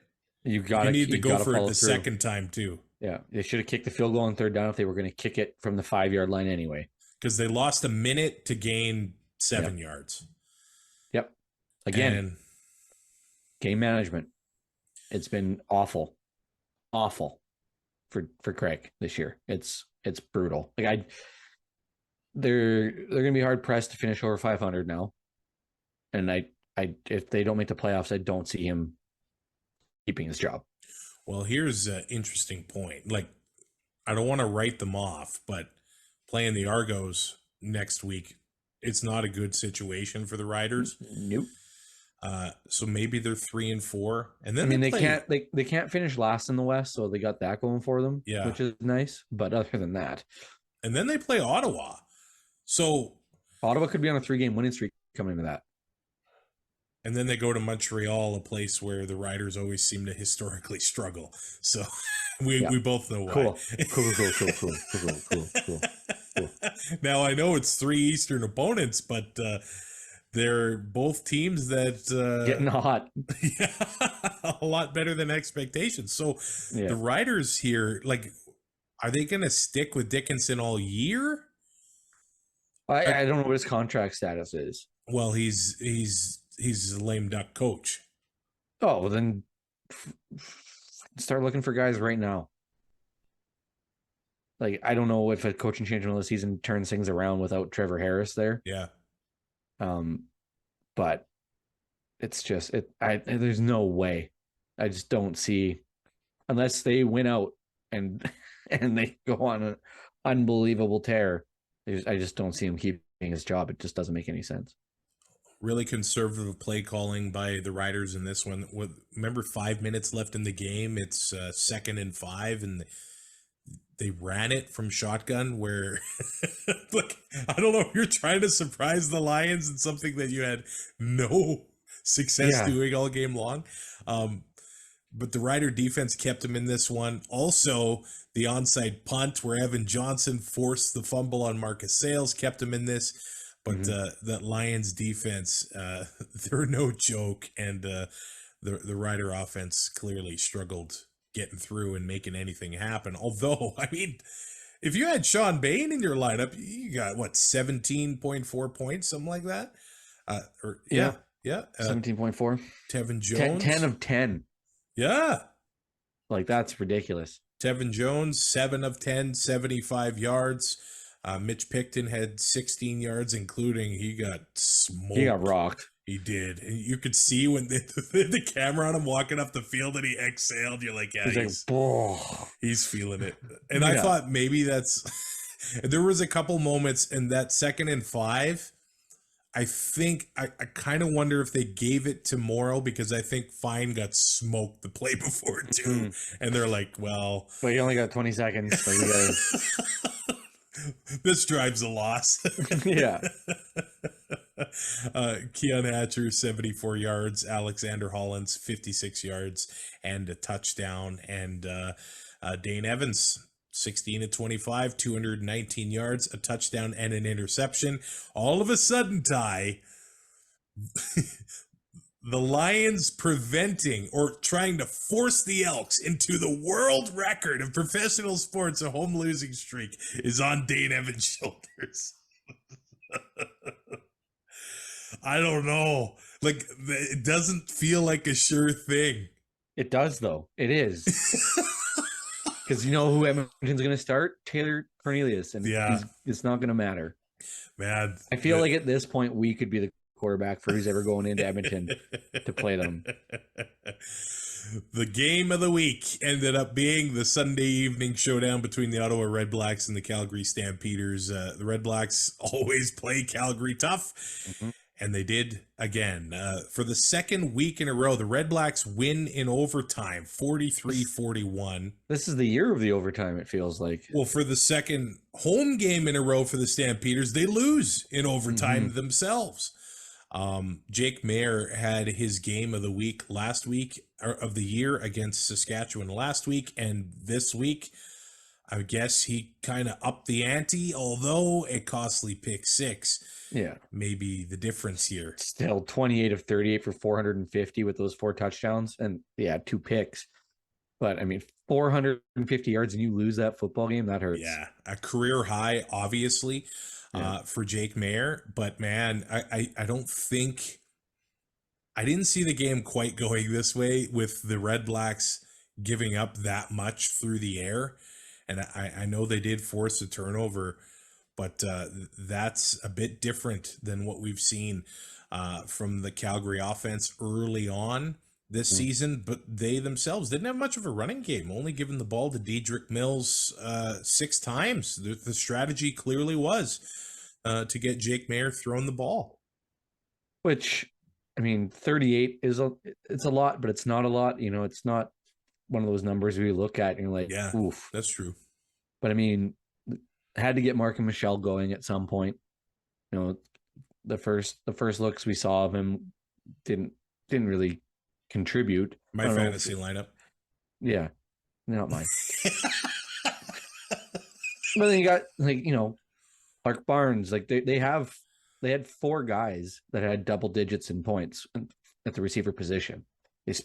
you need to go for it the second time too. Yeah, they should have kicked the field goal on third down if they were going to kick it from the 5-yard line anyway. Because they lost a minute to gain 7 yards. Yep. Again, game management. It's been awful for Craig this year. It's brutal. Like they're going to be hard pressed to finish over 500 now. And I if they don't make the playoffs, I don't see him keeping his job. Well, here's an interesting point. Like, I don't want to write them off, but playing the Argos next week, it's not a good situation for the Riders. Nope. So maybe they're 3 and 4, and then they can't finish last in the West, so they got that going for them, which is nice. But other than that, and then they play Ottawa. So Ottawa could be on a 3-game winning streak coming into that. And then they go to Montreal, a place where the Riders always seem to historically struggle. So we both know why. Cool. Now, I know it's 3 Eastern opponents, but they're both teams that... getting hot. A lot better than expectations. So the Riders here, like, are they going to stick with Dickinson all year? I don't know what his contract status is. Well, he's a lame duck coach. Oh, well then start looking for guys right now. Like, I don't know if a coaching change in the season turns things around without Trevor Harris there. Yeah. But it's just there's no way. I just don't see, unless they win out and they go on an unbelievable tear. I just don't see him keeping his job. It just doesn't make any sense. Really conservative play calling by the Riders in this one. Remember, 5 minutes left in the game. It's 2nd and 5, and they ran it from shotgun where, look, I don't know if you're trying to surprise the Lions in something that you had no success doing all game long. But the Rider defense kept him in this one. Also, the onside punt where Evan Johnson forced the fumble on Marcus Sales kept him in this. But that Lions defense, they're no joke, and the Rider offense clearly struggled getting through and making anything happen. Although, I mean, if you had Sean Bain in your lineup, you got, 17.4 points, something like that? Yeah. 17.4. Tevin Jones. 10 of 10. Yeah. Like, that's ridiculous. Tevin Jones, 7 of 10, 75 yards. Mitch Picton had 16 yards, including he got smoked. He got rocked. He did. And you could see when the camera on him walking up the field and he exhaled, you're like, yeah, he's feeling it. And I thought maybe that's... there was a couple moments in that 2nd and 5. I think I kind of wonder if they gave it to Morrow, because I think Fine got smoked the play before too. And they're like, well... But you only got 20 seconds. So you gotta... This drives a loss. Yeah. Keon Hatcher, 74 yards. Alexander Hollins, 56 yards and a touchdown. And Dane Evans, 16 of 25, 219 yards, a touchdown and an interception. All of a sudden, Ty, the Lions preventing or trying to force the Elks into the world record of professional sports, a home losing streak, is on Dane Evans' shoulders. I don't know. Like, it doesn't feel like a sure thing. It does, though. It is. Because you know who Edmonton's going to start? Taylor Cornelius. And it's not going to matter. Man. I feel like at this point, we could be the quarterback for who's ever going into Edmonton to play them. The game of the week ended up being the Sunday evening showdown between the Ottawa RedBlacks and the Calgary Stampeders. The RedBlacks always play Calgary tough, and they did again. For the 2nd week in a row, the RedBlacks win in overtime, 43-41. This is the year of the overtime, it feels like. Well, for the 2nd home game in a row for the Stampeders, they lose in overtime themselves. Jake Mayer had his game of the week last week, or of the year, against Saskatchewan last week, and this week, I guess he kind of upped the ante, although a costly pick 6. Yeah. Maybe the difference here. Still 28 of 38 for 450 with those 4 touchdowns and 2 picks. But I mean, 450 yards and you lose that football game, that hurts. Yeah. A career high, obviously. For Jake Mayer, but man, I don't think I didn't see the game quite going this way with the RedBlacks giving up that much through the air, and I know they did force a turnover, but that's a bit different than what we've seen from the Calgary offense early on this season. But they themselves didn't have much of a running game, only giving the ball to Dedrick Mills 6 times. The strategy clearly was to get Jake Mayer throwing the ball. Which, I mean, 38 it's a lot, but it's not a lot. You know, it's not one of those numbers we look at and you're like, oof. That's true. But I mean, had to get Mark and Michelle going at some point. You know, the first looks we saw of him didn't really contribute. My fantasy lineup. Yeah. Not mine. But then you got, like, you know, Clark Barnes, like they had 4 guys that had double digits in points at the receiver position.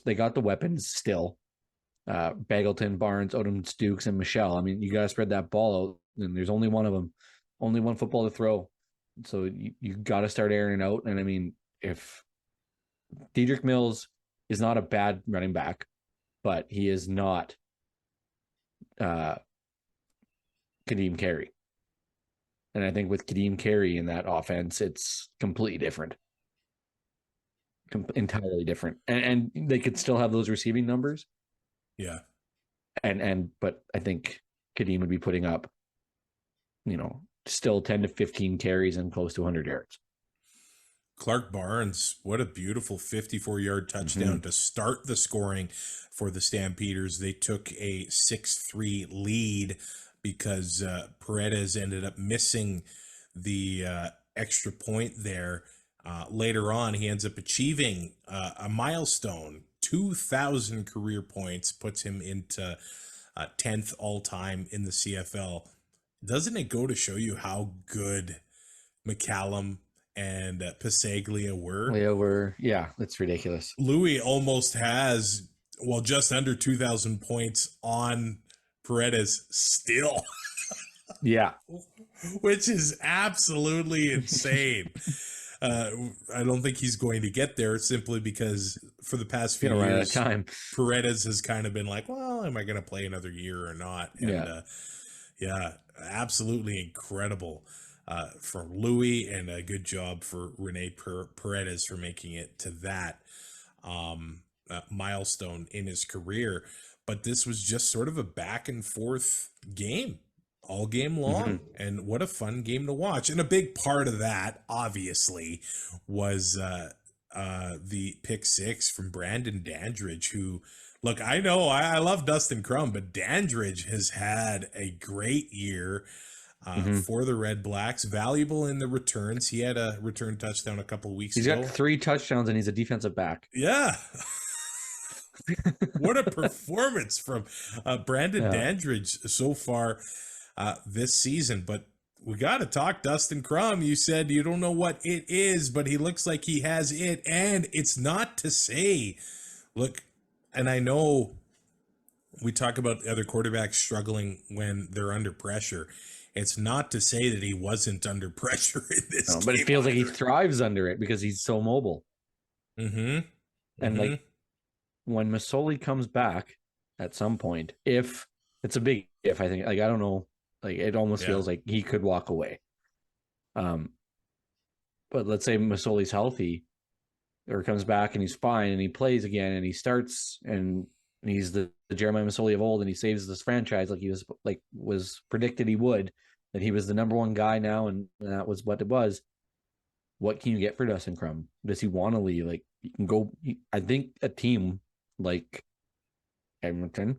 They got the weapons still. Bagleton, Barnes, Odom, Stukes, and Michelle. I mean, you got to spread that ball out, and there's only one of them, only one football to throw. So you got to start airing it out. And I mean, if Dedrick Mills is not a bad running back, but he is not Kadeem Carey. And I think with Kadeem Carey in that offense, it's completely different. Entirely different. And they could still have those receiving numbers. Yeah. But I think Kadeem would be putting up, you know, still 10 to 15 carries and close to 100 yards. Clark Barnes, what a beautiful 54-yard touchdown to start the scoring for the Stampeders. They took a 6-3 lead because Paredes ended up missing the extra point there. Later on, he ends up achieving a milestone. 2,000 career points puts him into 10th all-time in the CFL. Doesn't it go to show you how good McCallum and Pasaglia were? Yeah, that's ridiculous. Louis almost has, well, just under 2,000 points on Paredes still. Yeah. Which is absolutely insane. I don't think he's going to get there simply because for the past few years, Paredes has kind of been like, well, am I going to play another year or not? And yeah, absolutely incredible for Louis, and a good job for Rene Paredes for making it to that milestone in his career. But this was just sort of a back and forth game all game long. And what a fun game to watch. And a big part of that, obviously, was the pick six from Brandon Dandridge, who, look, I know I love Dustin Crum, but Dandridge has had a great year for the Red Blacks. Valuable in the returns. He had a return touchdown a couple weeks ago. He's got 3 touchdowns and he's a defensive back. Yeah. What a performance from Brandon Dandridge so far this season. But we got to talk Dustin Crum. You said you don't know what it is, but he looks like he has it. And it's not to say, look, and I know we talk about other quarterbacks struggling when they're under pressure. It's not to say that he wasn't under pressure in this game. But it feels like he thrives under it because he's so mobile. And like when Masoli comes back at some point, if it's a big if, I think, like, I don't know, like it almost feels like he could walk away. But let's say Masoli's healthy or comes back and he's fine and he plays again and he starts and he's the Jeremiah Masoli of old and he saves this franchise like he was predicted he would, that he was the number one guy now and that was what it was. What can you get for Dustin Crum? Does he want to leave? Like, you can go. I think a team like Edmonton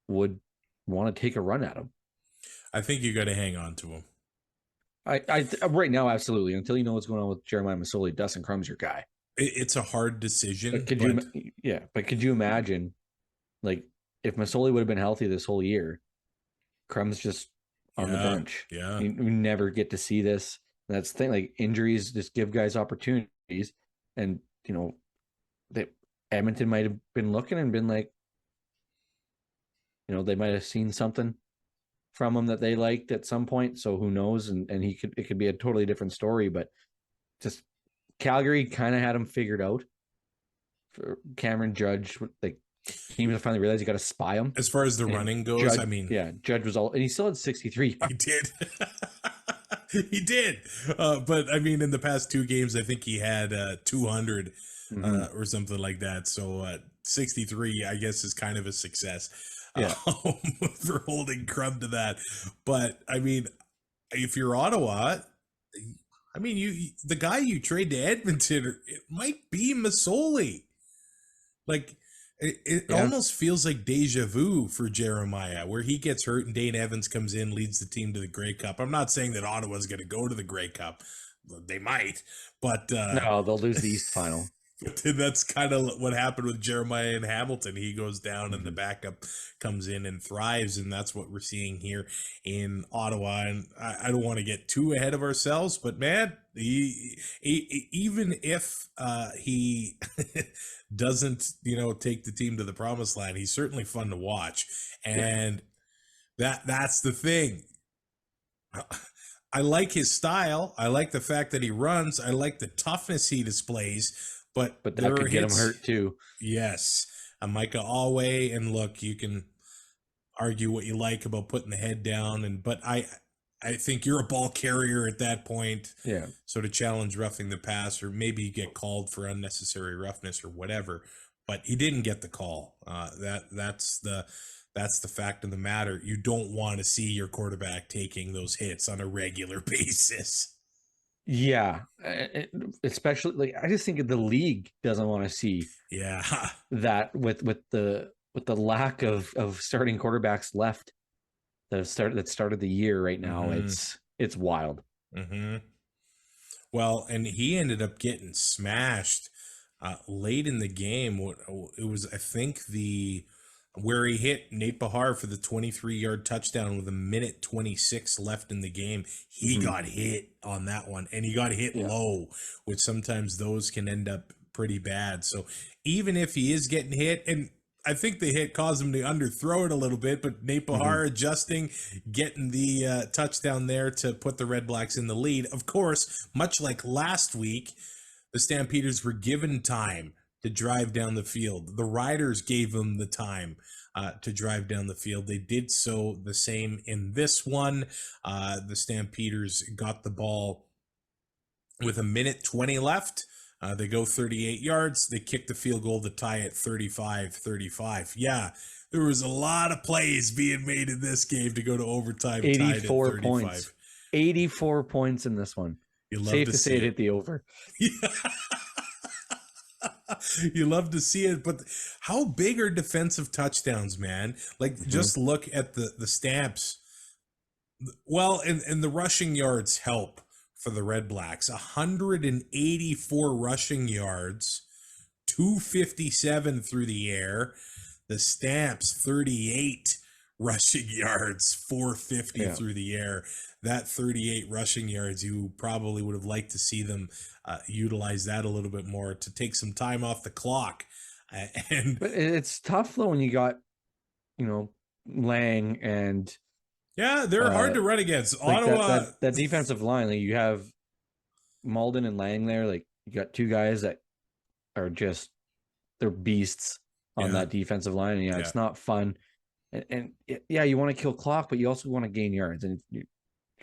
would want to take a run at him. I think you got to hang on to him. I right now, absolutely. Until you know what's going on with Jeremiah Masoli, Dustin Crum's your guy. It's a hard decision. But could you imagine, like, if Masoli would have been healthy this whole year, Crum's just on the bench. Yeah, you never get to see this. That's the thing. Like, injuries just give guys opportunities, and you know that Edmonton might have been looking and been like, you know, they might have seen something from him that they liked at some point. So who knows? And it could be a totally different story. But just Calgary kind of had him figured out. For Cameron Judge, like, he finally realized you got to spy him. As far as the running goes, Judge, Judge was all, and he still had 63. He did. He did. But I mean, in the past 2 games, I think he had 200 or something like that. So 63, I guess, is kind of a success for holding Crum to that. But I mean, if you're Ottawa, I mean, the guy you trade to Edmonton, it might be Masoli. Like, it almost feels like deja vu for Jeremiah, where he gets hurt and Dane Evans comes in, leads the team to the Grey Cup. I'm not saying that Ottawa's going to go to the Grey Cup. They might, but no, they'll lose the East Final. That's kind of what happened with Jeremiah in Hamilton. He goes down and the backup comes in and thrives, and that's what we're seeing here in Ottawa. And I don't want to get too ahead of ourselves, but man, he even if he doesn't, take the team to the promised land, he's certainly fun to watch. And that's the thing. I like his style. I like the fact that he runs. I like the toughness he displays. But that could get him hurt too. Yes. Micah Alway, and look, you can argue what you like about putting the head down, but I think you're a ball carrier at that point. Yeah. So to challenge roughing the pass, or maybe you get called for unnecessary roughness or whatever, but he didn't get the call. That's the fact of the matter. You don't want to see your quarterback taking those hits on a regular basis. Yeah, especially, like, I just think the league doesn't want to see that with the lack of starting quarterbacks left that started the year right now. It's wild. Well, and he ended up getting smashed late in the game. It was, I think, where he hit Nate Behar for the 23-yard touchdown with 1:26 left in the game. He got hit on that one, and he got hit low, which sometimes those can end up pretty bad. So even if he is getting hit, and I think the hit caused him to underthrow it a little bit, but Nate Behar adjusting, getting the touchdown there to put the RedBlacks in the lead. Of course, much like last week, the Stampeders were given time to drive down the field. The Riders gave them the time to drive down the field. They did so the same in this one. The Stampeders got the ball with 1:20 left. They go 38 yards. They kick the field goal to tie it 35-35. Yeah, there was a lot of plays being made in this game to go to overtime. 84 points. 84 points in this one. Safe to say it hit the over. Yeah. You love to see it, but how big are defensive touchdowns, man? Like, just look at the Stamps. Well, and the rushing yards help for the RedBlacks. 184 rushing yards, 257 through the air. The Stamps, 38 rushing yards, 450 through the air. That 38 rushing yards, you probably would have liked to see them utilize that a little bit more to take some time off the clock. But it's tough though when you got, Lang and they're hard to run against. Like Ottawa, that defensive line, like you have Malden and Lang there. Like you got two guys that are just they're beasts on that defensive line, and it's not fun. And you want to kill clock, but you also want to gain yards. And you're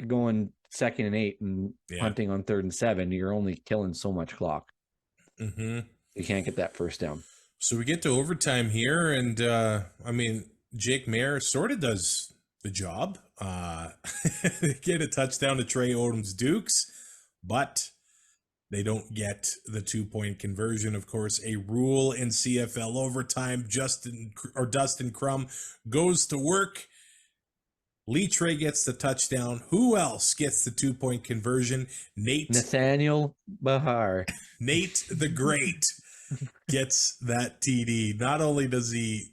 going 2nd and 8 and hunting on 3rd and 7. You're only killing so much clock. You can't get that first down. So we get to overtime here, and Jake Mayer sort of does the job. They get a touchdown to Trey Odoms-Dukes, but they don't get the 2-point conversion. Of course, a rule in CFL overtime. Dustin Crum goes to work. Lee Trey gets the touchdown. Who else gets the 2-point conversion? Nathaniel Behar. Nate the Great gets that TD. Not only does he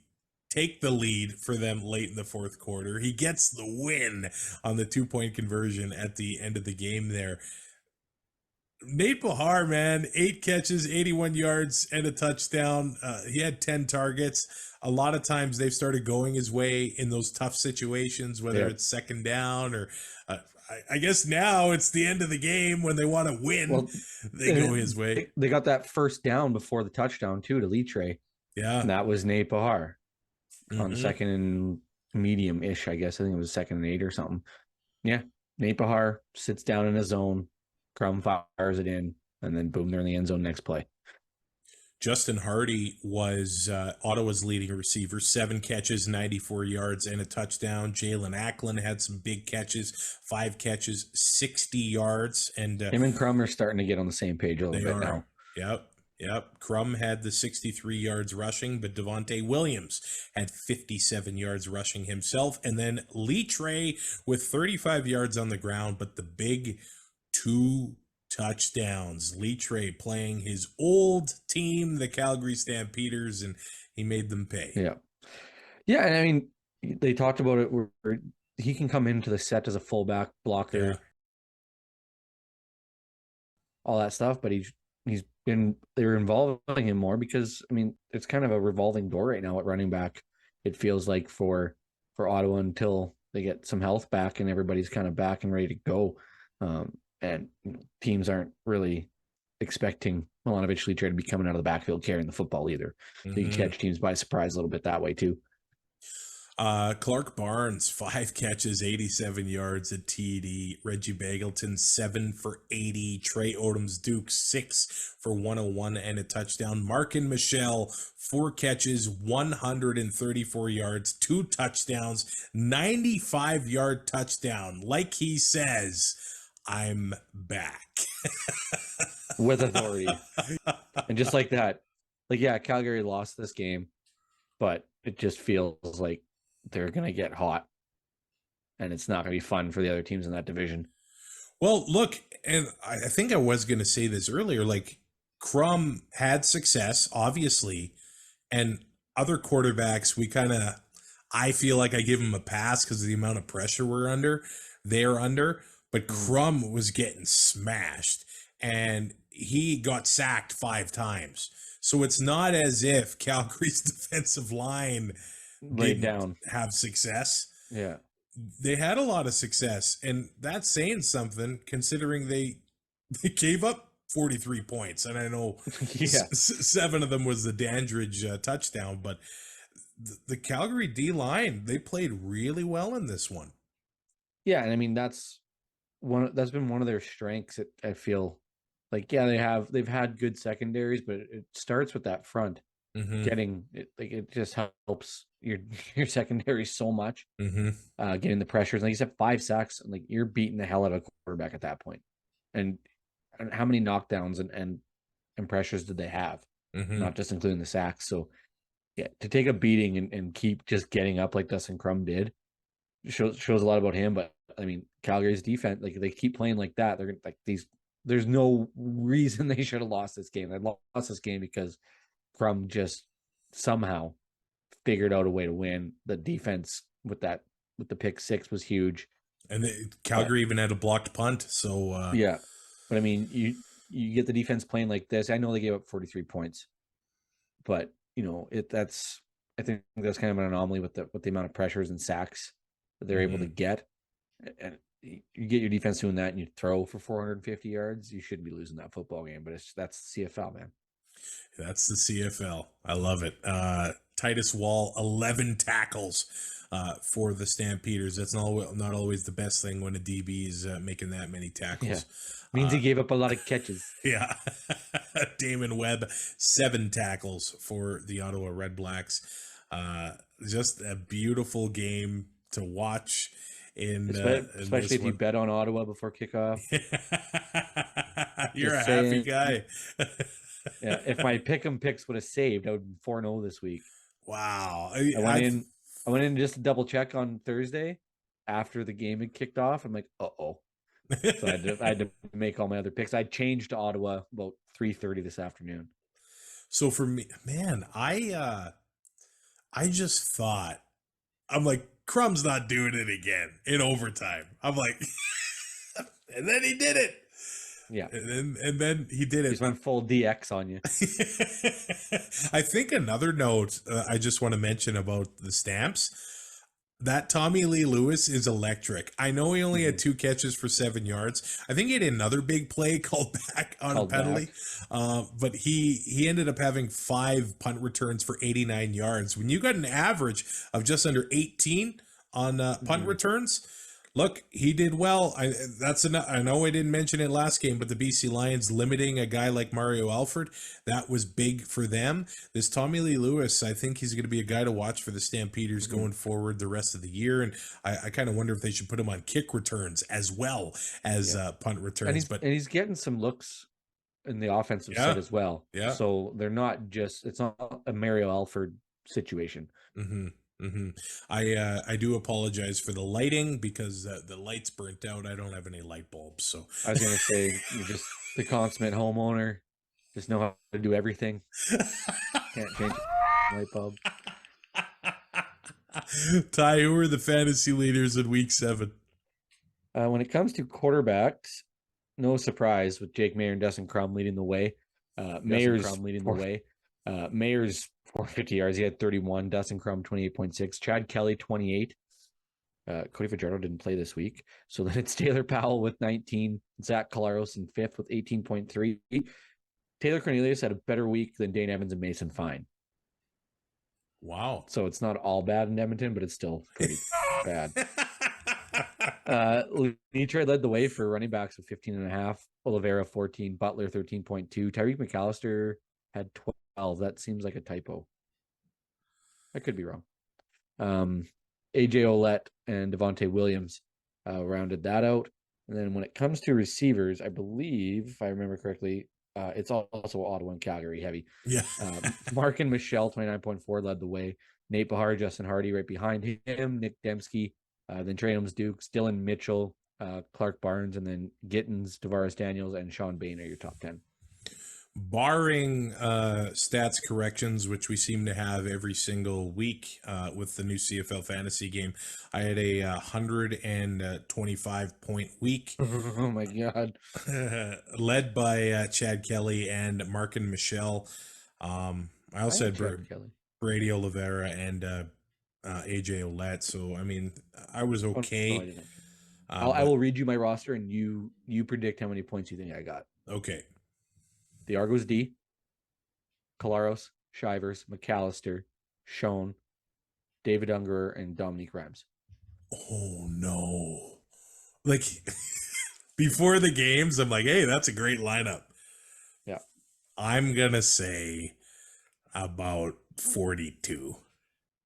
take the lead for them late in the fourth quarter, he gets the win on the 2-point conversion at the end of the game there. Nate Behar, man, 8 catches, 81 yards, and a touchdown. He had 10 targets. A lot of times they've started going his way in those tough situations, whether it's second down or I guess now it's the end of the game when they want to win. Well, they go his way. They got that first down before the touchdown, too, to Lee Trey. Yeah. And that was Nate Behar on 2nd and medium-ish, I guess. I think it was 2nd and 8 or something. Yeah. Nate Behar sits down in his zone. Crum fires it in, and then boom, they're in the end zone next play. Justin Hardy was Ottawa's leading receiver, 7 catches, 94 yards, and a touchdown. Jalen Acklin had some big catches, 5 catches, 60 yards. And him and Crum are starting to get on the same page a little bit now. Yep. Crum had the 63 yards rushing, but Devontae Williams had 57 yards rushing himself. And then Lee Trey with 35 yards on the ground, but the big 2 touchdowns. Lee Trey playing his old team, the Calgary Stampeders, and he made them pay. Yeah, and they talked about it where he can come into the set as a fullback blocker, all that stuff, but they're involving him more because it's kind of a revolving door right now at running back. It feels like for Ottawa until they get some health back and everybody's kind of back and ready to go. And teams aren't really expecting Milanovic Lee Trey to be coming out of the backfield carrying the football either. So you can catch teams by surprise a little bit that way too. Clark Barnes, 5 catches, 87 yards at TD. Reggie Bagleton, 7 for 80. Trey Odoms-Dukes, 6 for 101 and a touchdown. Markin Michelle, 4 catches, 134 yards, 2 touchdowns, 95-yard touchdown. Like he says, I'm back. With authority. And just like that, Calgary lost this game, but it just feels like they're going to get hot and it's not going to be fun for the other teams in that division. Well, look, and I think I was going to say this earlier, like Crum had success, obviously, and other quarterbacks, I feel like I give them a pass because of the amount of pressure they're under. But Crum was getting smashed, and he got sacked 5 times. So it's not as if Calgary's defensive line laid down have success. Yeah. They had a lot of success, and that's saying something considering they gave up 43 points. And I know 7 of them was the Dandridge touchdown, but the Calgary D-line, they played really well in this one. Yeah, and I mean that's been one of their strengths. I feel like they've had good secondaries, but it starts with that front. Getting it, like it just helps your secondary so much. Getting the pressures, like you said, 5 sacks, and like you're beating the hell out of a quarterback at that point. And how many knockdowns and pressures did they have? Not just including the sacks. So yeah, to take a beating and keep just getting up like Dustin Crum did shows a lot about him. But I mean, Calgary's defense, like they keep playing like that, they're like these. There's no reason they should have lost this game. They lost this game because Crum just somehow figured out a way to win. The defense with the pick 6 was huge, and Calgary even had a blocked punt. So yeah, but I mean, you get the defense playing like this. I know they gave up 43 points, but you know I think that's kind of an anomaly with the amount of pressures and sacks that they're able to get, and you get your defense doing that, and you throw for 450 yards. You shouldn't be losing that football game, but that's CFL, man. That's the CFL. I love it. Titus Wall, 11 tackles for the Stampeders. That's not always the best thing when a DB is making that many tackles. Yeah. Means he gave up a lot of catches. Yeah. Damon Webb, 7 tackles for the Ottawa RedBlacks. Just a beautiful game to watch. Especially if you bet on Ottawa before kickoff. You're a happy guy. Yeah, if my pick'em picks would have saved, I would be 4-0 this week. Wow. I went in just to double check on Thursday after the game had kicked off. I'm like, uh-oh. So I had to make all my other picks. I changed to Ottawa about 3:30 this afternoon. So for me, man, I just thought, I'm like, Crum's not doing it again in overtime. I'm like, and then he did it. Yeah. And then he did it. He's went full DX on you. I think another note I just want to mention about the Stamps, that Tommy Lee Lewis is electric. I know he only had 2 catches for 7 yards. I think he had another big play called back on a penalty. But he ended up having 5 punt returns for 89 yards. When you got an average of just under 18 on punt returns, look, he did well. I know I didn't mention it last game, but the BC Lions limiting a guy like Mario Alford, that was big for them. This Tommy Lee Lewis, I think he's going to be a guy to watch for the Stampeders going forward the rest of the year. And I kind of wonder if they should put him on kick returns as well as punt returns. And he's getting some looks in the offensive set as well. Yeah. So they're not just, it's not a Mario Alford situation. I do apologize for the lighting because the lights burnt out. I don't have any light bulbs, so I was gonna say you're just the consummate homeowner, just know how to do everything. Can't change light bulb. Ty, who are the fantasy leaders in week 7? When it comes to quarterbacks, no surprise with Jake Mayer and Dustin Crum leading the way. Mayer's 450 yards. He had 31. Dustin Crum 28.6. Chad Kelly 28. Cody Fajardo didn't play this week, so then it's Taylor Powell with 19. Zach Collaros in 5th with 18.3. Taylor Cornelius had a better week than Dane Evans and Mason Fine. Wow! So it's not all bad in Edmonton, but it's still pretty bad. Nitre led the way for running backs with 15.5. Oliveira 14. Butler 13.2. Tyreek McAllister had 12. That seems like a typo. I could be wrong. AJ Olette and Devontae Williams rounded that out. And then when it comes to receivers, I believe, if I remember correctly, it's also Ottawa and Calgary heavy. Yeah. Mark and Michelle, 29.4, led the way. Nate Bahar, Justin Hardy right behind him. Nick Dembski, then Trey Dukes, Dylan Mitchell, Clark Barnes, and then Gittins, Tavares Daniels, and Sean Bain are your top 10. Barring stats corrections, which we seem to have every single week with the new CFL fantasy game, I had a 125-point week. Oh my God. Led by Chad Kelly and Mark and Michelle. I also had Brady Oliveira and AJ Ouellette. So, I mean, I was okay. I will read you my roster, and you predict how many points you think I got. Okay. The Argos D, Collaros, Shivers, McAllister, Schoen, David Ungerer, and Dominique Rams. Oh, no. Like, before the games, I'm like, hey, that's a great lineup. Yeah. I'm going to say about 42.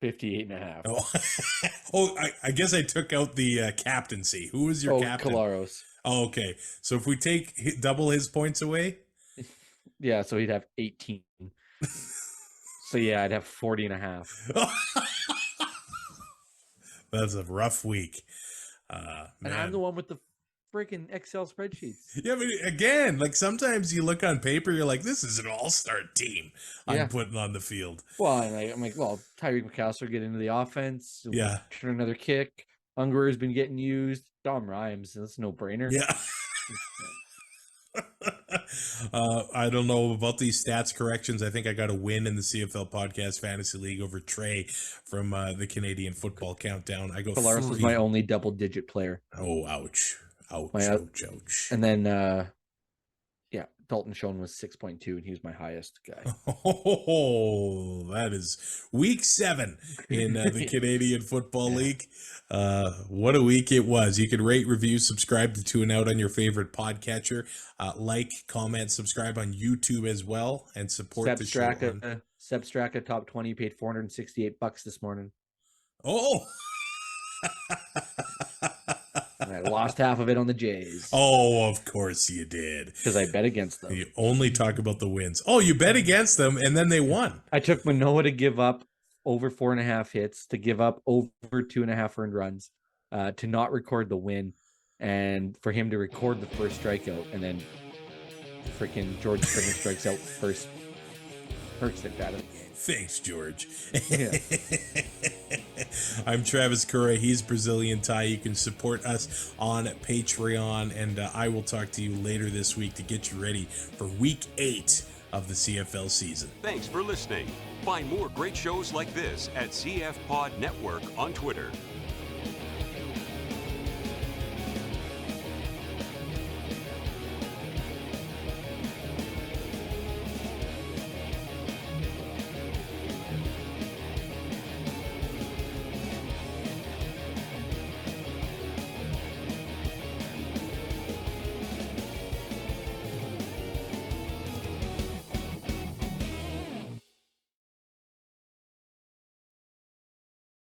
58.5. I guess I took out the captaincy. Who was your captain? Collaros. Oh, okay. So if we take double his points away? Yeah, so he'd have 18. So yeah, I'd have 40.5. That's a rough week. And I'm the one with the freaking Excel spreadsheets. Yeah, but again, like sometimes you look on paper, you're like, this is an all-star team I'm putting on the field. Well, and I'm like, Tyreek McAllister get into the offense. Yeah. Turn another kick. Ungerer's been getting used. Dom Rhymes, that's a no-brainer. Yeah. I don't know about these stats corrections. I think I got a win in the CFL Podcast Fantasy League over Trey from the Canadian Football Countdown. I go Collaros was my only double-digit player. Oh, ouch. Ouch. And then, Dalton Schoen was 6.2, and he was my highest guy. Oh, that is week 7 in the Canadian Football League. What a week it was. You can rate, review, subscribe to Two and Out on your favorite podcatcher. Like, comment, subscribe on YouTube as well, and support the show. Seb Straka, top 20, paid $468 this morning. Oh! I lost half of it on the Jays. Oh, of course you did. Because I bet against them. You only talk about the wins. Oh, you bet against them, and then they won. I took Manoah to give up over 4.5 hits, to give up over 2.5 earned runs, to not record the win, and for him to record the first strikeout, and then freaking George Springer strikes out first. Hurts it at him. Thanks, George. Yeah. I'm Travis Currah. He's Brazilian Ty. You can support us on Patreon, and I will talk to you later this week to get you ready for week 8 of the CFL season. Thanks for listening. Find more great shows like this at CF Pod Network on Twitter.